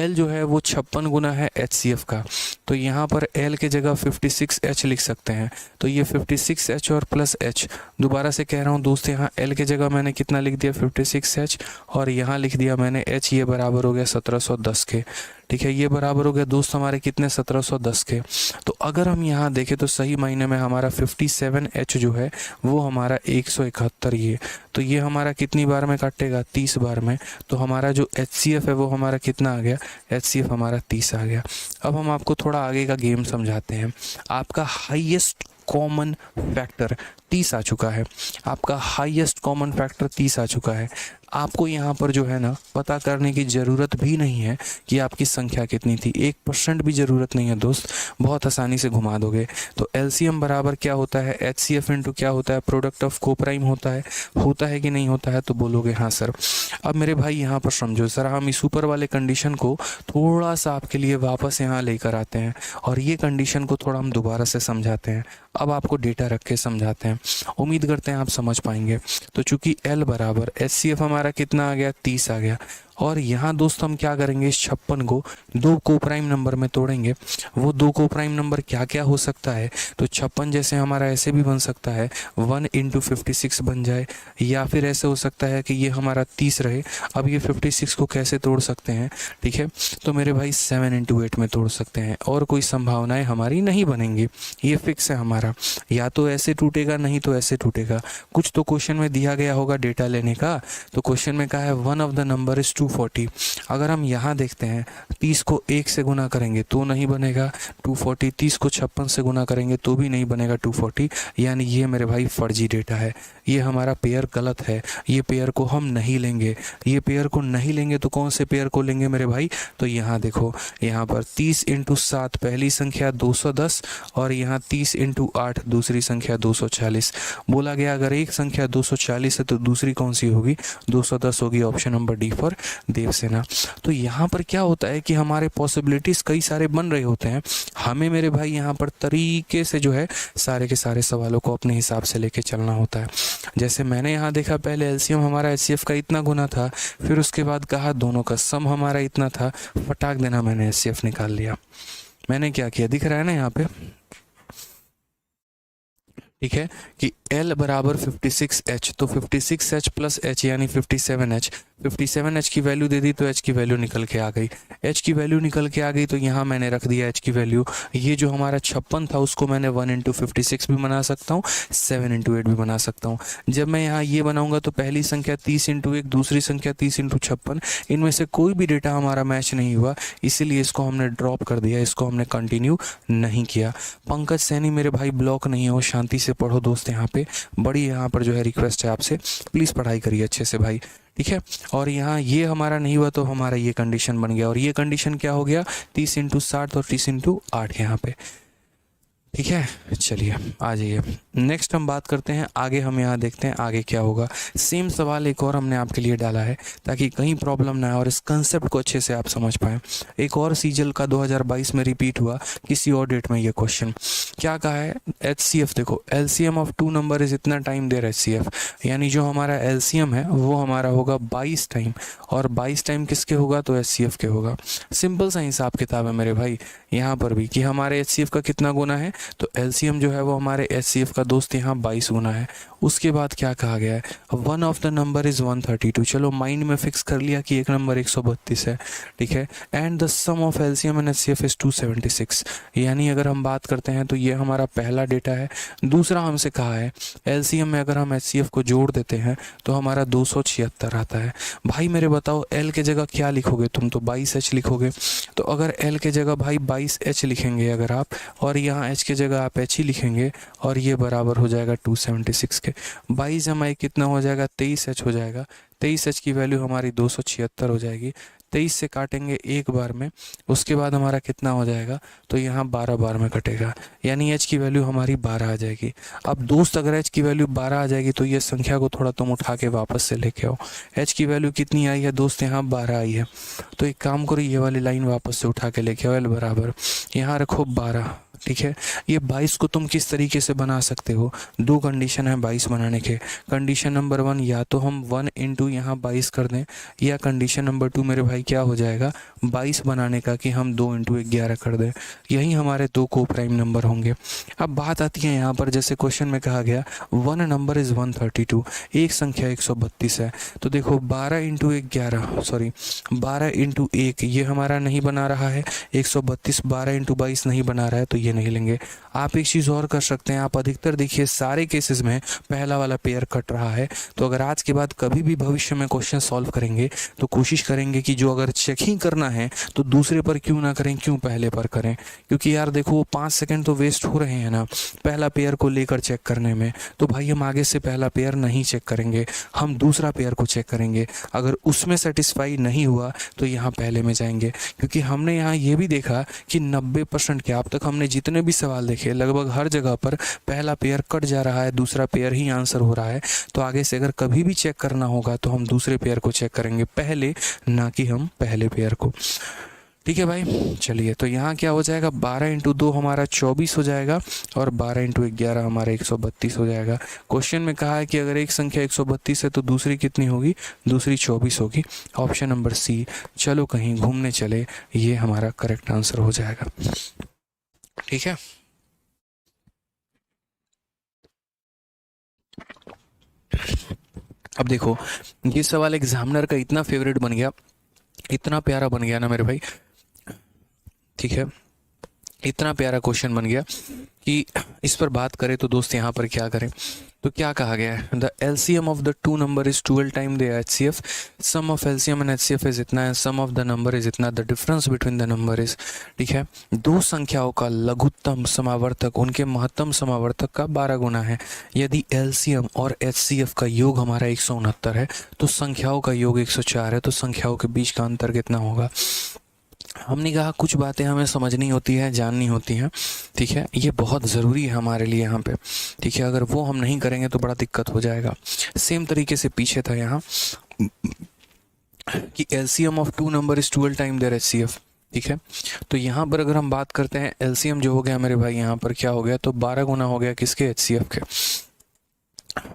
L जो है वो 56 गुना है HCF का, तो यहाँ पर L के जगह 56H लिख सकते हैं। तो ये 56H और प्लस H, दोबारा से कह रहा हूँ दोस्त, यहाँ L के जगह मैंने कितना लिख दिया? 56H, और यहाँ लिख दिया मैंने H। ये बराबर हो गया 1710 के, ठीक है। ये बराबर हो गया दोस्त हमारे कितने? 1710 के। तो अगर हम यहाँ देखें तो सही मायने में हमारा 57H जो है वो हमारा 171 ये, तो ये हमारा कितनी बार में काटेगा? 30 बार में। तो हमारा जो HCF है वो हमारा कितना आ गया? HCF हमारा 30 आ गया। अब हम आपको थोड़ा आगे का गेम समझाते हैं। आपका हाईएस्ट कॉमन फैक्टर 30 आ चुका है। आपका हाईएस्ट कॉमन फैक्टर 30 आ चुका है। आपको यहाँ पर जो है ना पता करने की ज़रूरत भी नहीं है कि आपकी संख्या कितनी थी। 1% भी ज़रूरत नहीं है दोस्त, बहुत आसानी से घुमा दोगे। तो LCM बराबर क्या होता है? HCF इंटू क्या होता है? प्रोडक्ट ऑफ कोप्राइम होता है कि नहीं होता है? तो बोलोगे हाँ सर। अब मेरे भाई यहाँ पर समझो सर, हम इस ऊपर वाले कंडीशन को थोड़ा सा आपके लिए वापस यहाँ लेकर आते हैं और ये कंडीशन को थोड़ा हम दोबारा से समझाते हैं। अब आपको डेटा रख के समझाते हैं, उम्मीद करते हैं आप समझ पाएंगे। तो चूंकि L बराबर HCF हमारा कितना आ गया? 30 आ गया। और यहाँ दोस्त हम क्या करेंगे? इस 56 को दो कोप्राइम नंबर में तोड़ेंगे। वो दो कोप्राइम नंबर क्या क्या हो सकता है? तो 56 जैसे हमारा ऐसे भी बन सकता है 1 इंटू 56 बन जाए, या फिर ऐसे हो सकता है कि ये हमारा 30 रहे। अब ये 56 को कैसे तोड़ सकते हैं? ठीक है, तो मेरे भाई 7 इंटू 8 में तोड़ सकते हैं, और कोई संभावनाएं हमारी नहीं बनेंगी। ये फिक्स है हमारा, या तो ऐसे टूटेगा नहीं तो ऐसे टूटेगा। कुछ तो क्वेश्चन में दिया गया होगा डेटा लेने का, तो क्वेश्चन में कहा है one of the number is 240। अगर हम यहाँ देखते हैं 30 को 1 से गुना करेंगे तो नहीं बनेगा 240, 30 को 56 से गुना करेंगे तो भी नहीं बनेगा 240। यानी ये मेरे भाई फर्जी डेटा है, ये हमारा पेयर गलत है, ये पेयर को हम नहीं लेंगे। ये पेयर को नहीं लेंगे तो कौन से पेयर को लेंगे मेरे भाई? तो यहाँ देखो, यहाँ पर 30 इंटू 7 पहली संख्या 210 और यहाँ 30 इंटू 8 दूसरी संख्या 240। बोला गया अगर एक संख्या 240 है तो दूसरी कौन सी होगी? 210 होगी। Option number D for Devsena. तो यहाँ पर क्या होता है कि हमारे पॉसिबिलिटीज कई सारे बन रहे होते हैं, हमें मेरे भाई यहाँ पर तरीके से जो है सारे के सारे सवालों को अपने हिसाब से लेके चलना होता है। जैसे मैंने यहाँ देखा पहले एलसीएम हमारा एचसीएफ का इतना गुना था, फिर उसके बाद कहा दोनों का सम हमारा इतना था, फटाक देना मैंने एचसीएफ निकाल लिया। मैंने क्या किया दिख रहा है ना यहाँ पे, ठीक है, कि L बराबर 56H, तो 56H प्लस H यानी 57H। 57H की वैल्यू दे दी तो H की वैल्यू निकल के आ गई। H की वैल्यू निकल के आ गई तो यहाँ मैंने रख दिया H की वैल्यू। ये जो हमारा 56 था उसको मैंने 1 इंटू 56 भी बना सकता हूँ, 7 इंटू 8 भी बना सकता हूँ। जब मैं यहाँ ये बनाऊंगा तो पहली संख्या 30 इंटू 1, दूसरी संख्या 30 इंटू 56, इनमें से कोई भी डेटा हमारा मैच नहीं हुआ, इसीलिए इसको हमने ड्रॉप कर दिया, इसको हमने कंटिन्यू नहीं किया। पंकज सैनी मेरे भाई ब्लॉक नहीं हो, शांति से पढ़ो दोस्त। यहाँ पे बड़ी यहाँ पर जो है रिक्वेस्ट है आपसे, प्लीज़ पढ़ाई करिए अच्छे से भाई, ठीक है। और यहाँ ये हमारा नहीं हुआ तो हमारा ये कंडीशन बन गया, और ये कंडीशन क्या हो गया? 30 इंटू 60 और 30 इंटू 8 यहाँ पे। ठीक है, चलिए आ जाइए। नेक्स्ट हम बात करते हैं आगे, हम यहाँ देखते हैं आगे क्या होगा। सेम सवाल एक और हमने आपके लिए डाला है ताकि कहीं प्रॉब्लम ना आए और इस कंसेप्ट को अच्छे से आप समझ पाएँ। एक और सीजल का 2022 में रिपीट हुआ किसी और डेट में ये क्वेश्चन। क्या कहा है, HCF देखो, LCM of two number is इतना टाइम देर HCF, यानी जो हमारा LCM है वो हमारा होगा 22 टाइम, और 22 टाइम किसके होगा, तो HCF के होगा। सिंपल सा हिसाब किताब है मेरे भाई यहाँ पर भी कि हमारे HCF का कितना गुना है, तो LCM जो है वो हमारे HCF का दोस्त यहाँ 22 गुना है। उसके बाद क्या कहा गया है, one of the number is 132। चलो माइंड में फिक्स कर लिया कि एक नंबर 132 है, ठीक है। And the sum of LCM and HCF is 276, यानी अगर हम बात करते हैं तो ये हमारा पहला डेटा है। दूसरा हमसे कहा है LCM में अगर हम HCF को जोड़ देते हैं तो हमारा 276 आता है। भाई मेरे बताओ L के जगह क्या लिखोगे तुम, तो 22H लिखोगे। तो अगर L के जगह भाई 22H लिखेंगे अगर आप, और यहाँ H के जगह आप H ही लिखेंगे, और ये बराबर हो जाएगा 276 के। 22 जमा कितना हो जाएगा, 23H हो जाएगा। 23H की वैल्यू हमारी 276 हो जाएगी। 23 से काटेंगे एक बार में, उसके बाद हमारा कितना हो जाएगा, तो यहाँ 12 बार में कटेगा, यानी H की वैल्यू हमारी 12 आ जाएगी। अब दोस्त अगर H की वैल्यू 12 आ जाएगी तो ये संख्या को थोड़ा तुम उठा के वापस से लेके आओ। H की वैल्यू कितनी आई है दोस्त, यहाँ 12 आई है। तो एक काम करो, ये वाली लाइन वापस से उठा के लेके आओ, L बराबर यहाँ रखो 12, ठीक है। ये 22 को तुम किस तरीके से बना सकते हो, दो कंडीशन है 22 बनाने के। कंडीशन नंबर 1, या तो हम 1 इंटू यहाँ 22 कर दें, या कंडीशन नंबर 2 मेरे भाई क्या हो जाएगा 22 बनाने का कि हम 2 इंटू 11 कर दें। यही हमारे दो को प्राइम नंबर होंगे। अब बात आती है यहाँ पर, जैसे क्वेश्चन में कहा गया वन नंबर इज़ 132, एक संख्या 132 है। तो देखो 12 इंटू 11, सॉरी 12 इंटू 1 ये हमारा नहीं बना रहा है 132, 12 इंटू 22 नहीं बना रहा है, तो ये नहीं लेंगे। आप एक चीज़ और कर सकते हैं, आप अधिकतर देखिए सारे केसेस में पहला वाला पेयर कट रहा है। तो अगर आज के बाद कभी भी भविष्य में क्वेश्चन सॉल्व करेंगे तो कोशिश करेंगे कि जो अगर चेक ही करना है तो दूसरे पर क्यों ना करें, क्यों पहले पर करें। क्योंकि यार देखो वो 5 सेकंड तो वेस्ट हो रहे हैं ना पहला पेयर को लेकर चेक करने में। तो भाई हम आगे से पहला पेयर नहीं चेक करेंगे, हम दूसरा पेयर को चेक करेंगे। अगर उसमें सेटिस्फाई नहीं हुआ तो यहाँ पहले में जाएंगे। क्योंकि हमने यहाँ ये भी देखा कि 90% के, अब तक हमने जितने भी सवाल देखे लगभग हर जगह पर पहला पेयर कट जा रहा है, दूसरा पेयर ही आंसर हो रहा है। तो आगे से अगर कभी भी चेक करना होगा तो हम दूसरे पेयर को चेक करेंगे पहले, ना कि हम पहले पेयर को। ठीक है भाई, चलिए तो यहाँ क्या हो जाएगा 12 इंटू 2 हमारा 24 हो जाएगा, और 12 इंटू 11 हमारा 132 हो जाएगा। क्वेश्चन में कहा है कि अगर एक संख्या 132 है तो दूसरी कितनी होगी, दूसरी 24 होगी। ऑप्शन नंबर सी, चलो कहीं घूमने चले, ये हमारा करेक्ट आंसर हो जाएगा। ठीक है, अब देखो ये सवाल एग्जामिनर का इतना फेवरेट बन गया, इतना प्यारा बन गया ना मेरे भाई, ठीक है, इतना प्यारा क्वेश्चन बन गया कि इस पर बात करें तो दोस्त यहाँ पर क्या करें। तो क्या कहा गया है, the LCM of the two number is 12 time the HCF, sum of LCM and HCF is इतना है, sum of the number is इतना, the difference between the number is, ठीक है। दो संख्याओं का लघुत्तम समावर्तक उनके महत्तम समावर्तक का 12 गुना है। यदि LCM और HCF का योग हमारा 169 है तो संख्याओं का योग 104 है, तो संख्याओं के बीच का अंतर कितना होगा। हमने कहा कुछ बातें हमें समझनी होती है, जाननी होती हैं, ठीक है, ये बहुत ज़रूरी है हमारे लिए यहाँ पे, ठीक है। अगर वो हम नहीं करेंगे तो बड़ा दिक्कत हो जाएगा। सेम तरीके से पीछे था यहाँ कि LCM of two number is 12 time their HCF, ठीक है। तो यहाँ पर अगर हम बात करते हैं LCM जो हो गया मेरे भाई यहाँ पर क्या हो गया, तो 12 गुना हो गया किसके, HCF के।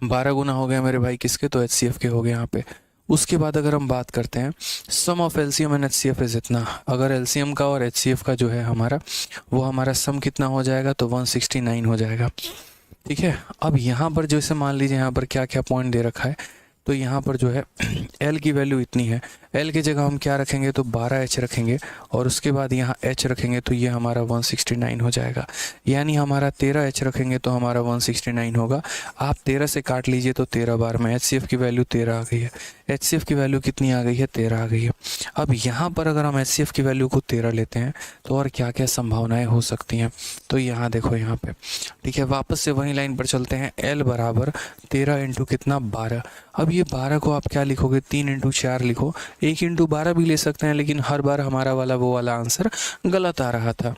12 गुना हो गया मेरे भाई किसके, तो HCF के हो गए यहाँ पे। उसके बाद अगर हम बात करते हैं sum of LCM and HCF is इतना, अगर LCM का और HCF का जो है हमारा वो हमारा सम कितना हो जाएगा, तो 169 हो जाएगा, ठीक है। अब यहाँ पर जैसे मान लीजिए यहाँ पर क्या क्या पॉइंट दे रखा है, तो यहाँ पर जो है L की वैल्यू इतनी है, L की जगह हम क्या रखेंगे, तो 12H रखेंगे, और उसके बाद यहाँ H रखेंगे तो ये हमारा 169 हो जाएगा। यानी हमारा 13H रखेंगे तो हमारा 169 होगा। आप 13 से काट लीजिए तो 13 बार में HCF की वैल्यू 13 आ गई है। HCF की वैल्यू कितनी आ गई है, 13 आ गई है। अब यहाँ पर अगर हम HCF की वैल्यू को 13 लेते हैं तो और क्या क्या संभावनाएं हो सकती हैं, तो यहाँ देखो यहाँ पे, ठीक है, वापस से वही लाइन पर चलते हैं। L बराबर 13 इंटू कितना, 12। अब ये 12 को आप क्या लिखोगे, 3 इंटू 4 लिखो, 1 इंटू 12 भी ले सकते हैं, लेकिन हर बार हमारा वाला वो वाला आंसर गलत आ रहा था,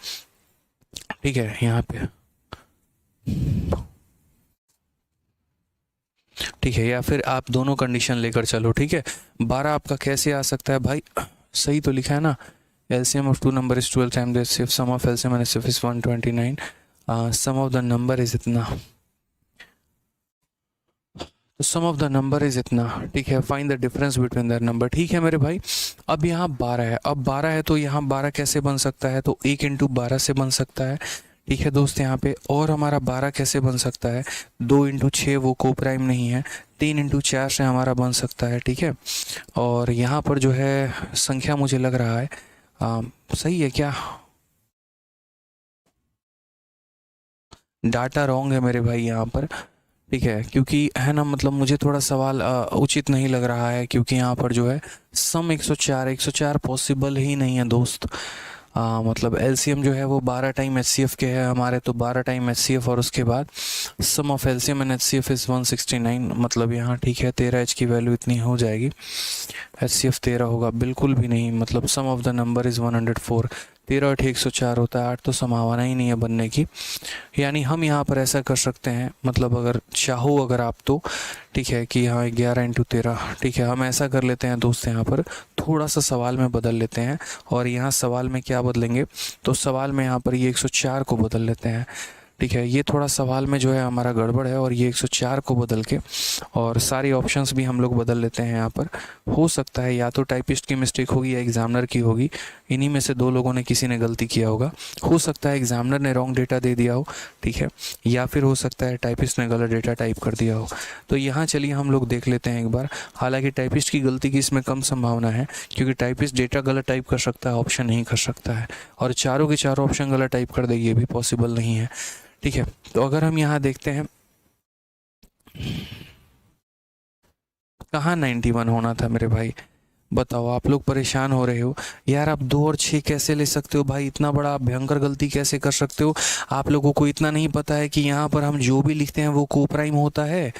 ठीक है। यहाँ पे ठीक है, या फिर आप दोनों कंडीशन लेकर चलो। ठीक है, 12 आपका कैसे आ सकता है भाई, सही तो लिखा है ना, LCM of two number is 12 times the HCF, sum of LCM and HCF is 129, sum of the number is इतना, तो सम ऑफ द नंबर इज इतना। ठीक है, find the difference between the number. ठीक है मेरे भाई, अब यहाँ 12 है, अब 12 है तो यहाँ 12 कैसे बन सकता है, तो 1 इंटू 12 से बन सकता है। ठीक है दोस्त यहाँ पे, और हमारा 12 कैसे बन सकता है, 2 इंटू 6 वो को प्राइम नहीं है, 3 इंटू 4 से हमारा बन सकता है। ठीक है, और यहाँ पर जो है संख्या मुझे लग रहा है सही है क्या, डाटा रॉन्ग है मेरे भाई यहाँ पर। ठीक है, क्योंकि है ना, मतलब मुझे थोड़ा सवाल उचित नहीं लग रहा है, क्योंकि यहाँ पर जो है सम 104 पॉसिबल ही नहीं है दोस्त। मतलब एलसीएम जो है वो 12 टाइम एचसीएफ के है हमारे, तो 12 टाइम एचसीएफ और उसके बाद sum of LCM and HCF is 169, मतलब यहाँ ठीक है 13H की वैल्यू इतनी हो जाएगी, एचसीएफ 13 होगा, बिल्कुल भी नहीं, मतलब सम ऑफ द नंबर इज़ 104, 13 और 104 होता है, 8 तो संभावना ही नहीं है बनने की। यानी हम यहाँ पर ऐसा कर सकते हैं, मतलब अगर चाहो अगर आप तो, ठीक है कि हाँ 11 इंटू 13, ठीक है हम ऐसा कर लेते हैं दोस्त, यहाँ पर थोड़ा सा सवाल में बदल लेते हैं, और यहाँ सवाल में क्या बदलेंगे, तो सवाल में यहाँ पर ये 104 को बदल लेते हैं। ठीक है, ये थोड़ा सवाल में जो है हमारा गड़बड़ है, और ये 104 को बदल के, और सारी ऑप्शंस भी हम लोग बदल लेते हैं यहाँ पर। हो सकता है या तो टाइपिस्ट की मिस्टेक होगी या एग्जामिनर की होगी, इन्हीं में से दो लोगों ने किसी ने गलती किया होगा। हो सकता है एग्जामिनर ने रॉन्ग डेटा दे दिया हो, ठीक है, या फिर हो सकता है टाइपिस्ट ने गलत डेटा टाइप कर दिया हो। तो यहाँ चलिए हम लोग देख लेते हैं एक बार। हालांकि टाइपिस्ट की गलती की इसमें कम संभावना है, क्योंकि टाइपिस्ट डेटा गलत टाइप कर सकता है, ऑप्शन नहीं कर सकता है, और चारों के चारों ऑप्शन गलत टाइप कर दे, ये भी पॉसिबल नहीं है। ठीक है, तो अगर हम यहाँ देखते हैं कहाँ 91 होना था मेरे भाई, बताओ। आप लोग परेशान हो रहे हो यार, आप 2 और 6 कैसे ले सकते हो भाई, इतना बड़ा भयंकर गलती कैसे कर सकते हो। आप लोगों को इतना नहीं पता है कि यहाँ पर हम जो भी लिखते हैं वो को प्राइम होता है।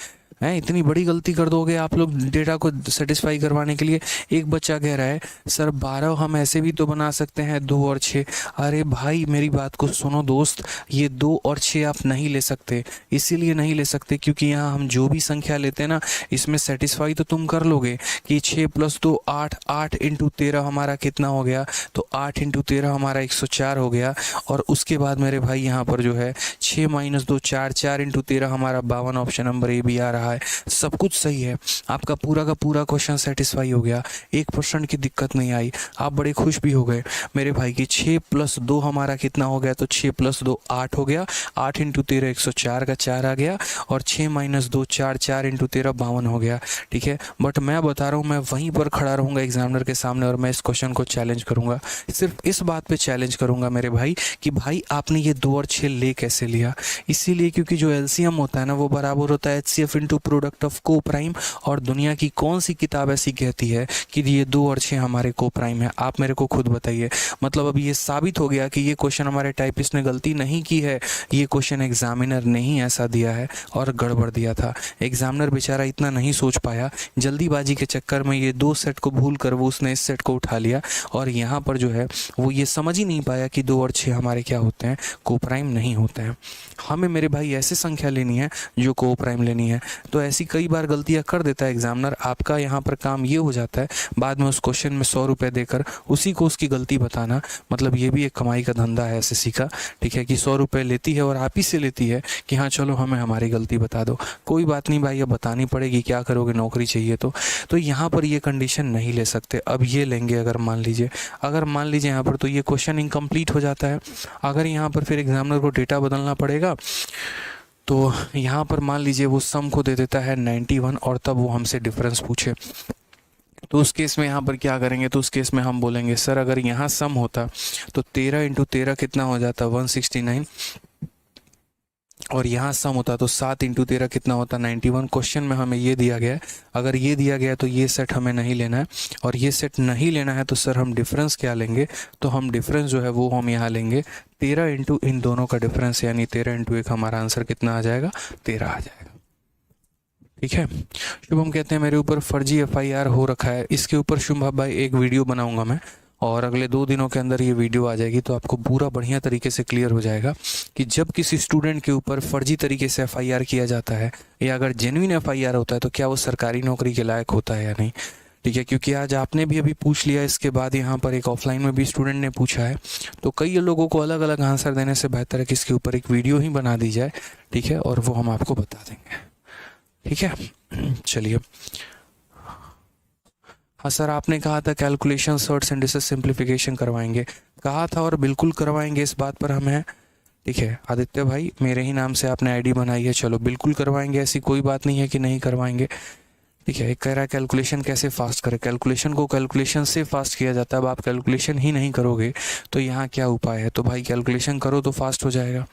इतनी बड़ी गलती कर दोगे आप लोग डेटा को सेटिस्फाई करवाने के लिए। एक बच्चा कह रहा है सर 12 हम ऐसे भी तो बना सकते हैं 2 और 6। अरे भाई मेरी बात को सुनो दोस्त, ये 2 और 6 आप नहीं ले सकते, इसीलिए नहीं ले सकते क्योंकि यहाँ हम जो भी संख्या लेते हैं ना, इसमें सेटिस्फाई तो तुम कर लोगे कि 6 + 2 8, 8 इंटू 13 हमारा कितना हो गया, तो 8 इंटू 13 हमारा 104 हो गया। और उसके बाद मेरे भाई यहाँ पर जो है 6 - 2 4, 4 इंटू 13 हमारा 52, ऑप्शन नंबर ए भी आ रहा है। सब कुछ सही है, आपका पूरा का पूरा क्वेश्चन सेटिस्फाई हो गया, 1% की दिक्कत नहीं आई, आप बड़े खुश भी हो गए मेरे भाई की। 6 + 2 हमारा कितना हो गया, तो 6 + 2 8 हो गया, 8 इंटू 13 104 का 4 आ गया, और 6 - 2 4, 4 इंटू 13 52 हो गया। ठीक है, बट मैं बता रहा हूँ, मैं वहीं पर खड़ा रहूँगा एग्जामिनर के सामने, और मैं इस क्वेश्चन को चैलेंज करूँगा, सिर्फ इस बात पे चैलेंज करूँगा मेरे भाई कि भाई आपने ये 2 और 6 ले कैसे लिया। इसीलिए क्योंकि जो एलसीएम होता है ना, वो बराबर होता है एचसीएफ इंटू प्रोडक्ट ऑफ को प्राइम। और दुनिया की कौन सी किताब ऐसी कहती है कि ये 2 और 6 हमारे को प्राइम है, आप मेरे को खुद बताइए। मतलब अब ये साबित हो गया कि ये क्वेश्चन हमारे टाइपिस्ट ने गलती नहीं की है, ये क्वेश्चन एग्जामिनर ने ही ऐसा दिया है और गड़बड़ दिया था। एग्जामिनर बेचारा इतना नहीं सोच पाया, जल्दीबाजी के चक्कर में ये 2 सेट को भूल कर वो उसने इस सेट को उठा लिया, और यहाँ पर जो है वो ये समझ ही नहीं पाया कि 2 और 6 हमारे क्या होते हैं, को प्राइम नहीं होते हैं। हमें मेरे भाई ऐसी संख्या लेनी है जो को प्राइम लेनी है। तो ऐसी कई बार गलतियां कर देता है एग्जामिनर, आपका यहाँ पर काम ये हो जाता है बाद में उस क्वेश्चन में 100 रुपये देकर उसी को उसकी गलती बताना। मतलब ये भी एक कमाई का धंधा है एसएससी का। ठीक है कि 100 रुपये लेती है और आप ही से लेती है कि हाँ चलो हमें हमारी गलती बता दो। कोई बात नहीं भाई, अब बतानी पड़ेगी, क्या करोगे, नौकरी चाहिए तो यहाँ पर ये कंडीशन नहीं ले सकते। अब ये लेंगे अगर मान लीजिए यहाँ पर, तो ये क्वेश्चन इनकम्प्लीट हो जाता है। अगर यहाँ पर फिर एग्जामिनर को डेटा बदलना पड़ेगा, तो यहाँ पर मान लीजिए वो सम को दे देता है 91, और तब वो हमसे डिफरेंस पूछे, तो उस केस में यहाँ पर क्या करेंगे, तो उस केस में हम बोलेंगे सर अगर यहाँ सम होता तो 13 इंटू 13 कितना हो जाता, 169, और यहाँ सम होता तो 7 इंटू 13 कितना होता, 91। क्वेश्चन में हमें ये दिया गया है, अगर ये दिया गया है तो ये सेट हमें नहीं लेना है, और ये सेट नहीं लेना है तो सर हम डिफरेंस क्या लेंगे, तो हम डिफरेंस जो है वो हम यहाँ लेंगे 13 इंटू इन दोनों का डिफरेंस, यानी 13 इंटू 1 हमारा आंसर कितना आ जाएगा, 13 आ जाएगा। ठीक है, शुभम कहते हैं मेरे ऊपर फर्जी FIR हो रखा है, इसके ऊपर शुभम भाई एक वीडियो बनाऊंगा मैं, और अगले 2 दिनों के अंदर ये वीडियो आ जाएगी, तो आपको पूरा बढ़िया तरीके से क्लियर हो जाएगा कि जब किसी स्टूडेंट के ऊपर फर्जी तरीके से एफआईआर किया जाता है या अगर जेन्युइन एफआईआर होता है तो क्या वो सरकारी नौकरी के लायक होता है या नहीं। ठीक है, क्योंकि आज आपने भी अभी पूछ लिया, इसके बाद यहाँ पर एक ऑफलाइन में भी स्टूडेंट ने पूछा है, तो कई लोगों को अलग अलग आंसर देने से बेहतर है कि इसके ऊपर एक वीडियो ही बना दी जाए। ठीक है, और वो हम आपको बता देंगे। ठीक है, चलिए। हाँ सर, आपने कहा था कैलकुलेशन सर्ट्स इंडिसेस सिंप्लीफिकेशन करवाएंगे, कहा था और बिल्कुल करवाएंगे, इस बात पर हम हैं। ठीक है आदित्य भाई, मेरे ही नाम से आपने आईडी बनाई है, चलो बिल्कुल करवाएंगे, ऐसी कोई बात नहीं है कि नहीं करवाएंगे। ठीक है, एक कह रहा है कैलकुलेशन कैसे फास्ट करें, कैलकुलेशन को कैलकुलेशन से फास्ट किया जाता है। अब आप कैलकुलेशन ही नहीं करोगे तो यहाँ क्या उपाय है, तो भाई कैलकुलेशन करो तो फास्ट हो जाएगा।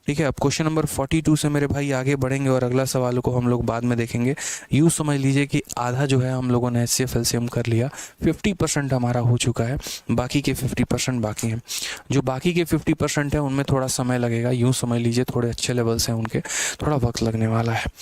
ठीक है, अब क्वेश्चन नंबर 42 से मेरे भाई आगे बढ़ेंगे और अगला सवाल को हम लोग बाद में देखेंगे। यूँ समझ लीजिए कि आधा जो है हम लोगों ने HCF LCM कर लिया, 50% हमारा हो चुका है, बाकी के 50% बाकी हैं। जो बाकी के 50% है उनमें थोड़ा समय लगेगा, यूँ समझ लीजिए थोड़े अच्छे लेवल्स हैं उनके, थोड़ा वक्त लगने वाला है।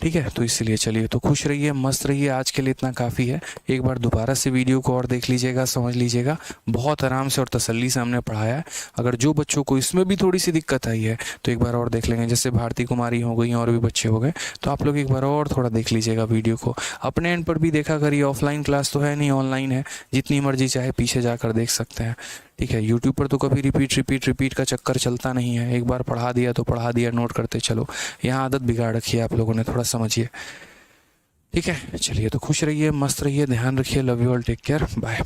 ठीक है, तो इसलिए चलिए, तो खुश रहिए, मस्त रहिए, आज के लिए इतना काफ़ी है। एक बार दोबारा से वीडियो को और देख लीजिएगा, समझ लीजिएगा, बहुत आराम से और तसल्ली से हमने पढ़ाया है। अगर जो बच्चों को इसमें भी थोड़ी सी दिक्कत आई है तो एक बार और देख लेंगे, जैसे भारती कुमारी हो गई और भी बच्चे हो गए, तो आप लोग एक बार और थोड़ा देख लीजिएगा वीडियो को। अपने एंड पर भी देखा करिए, ऑफलाइन क्लास तो है नहीं, ऑनलाइन है, जितनी मर्जी चाहे पीछे जाकर देख सकते हैं। ठीक है, यूट्यूब पर तो कभी रिपीट का चक्कर चलता नहीं है, एक बार पढ़ा दिया तो पढ़ा दिया, नोट करते चलो। यहाँ आदत बिगाड़ रखी है आप लोगों ने, थोड़ा समझिए। ठीक है, चलिए, तो खुश रहिए, मस्त रहिए, ध्यान रखिए, love you all, take care, bye.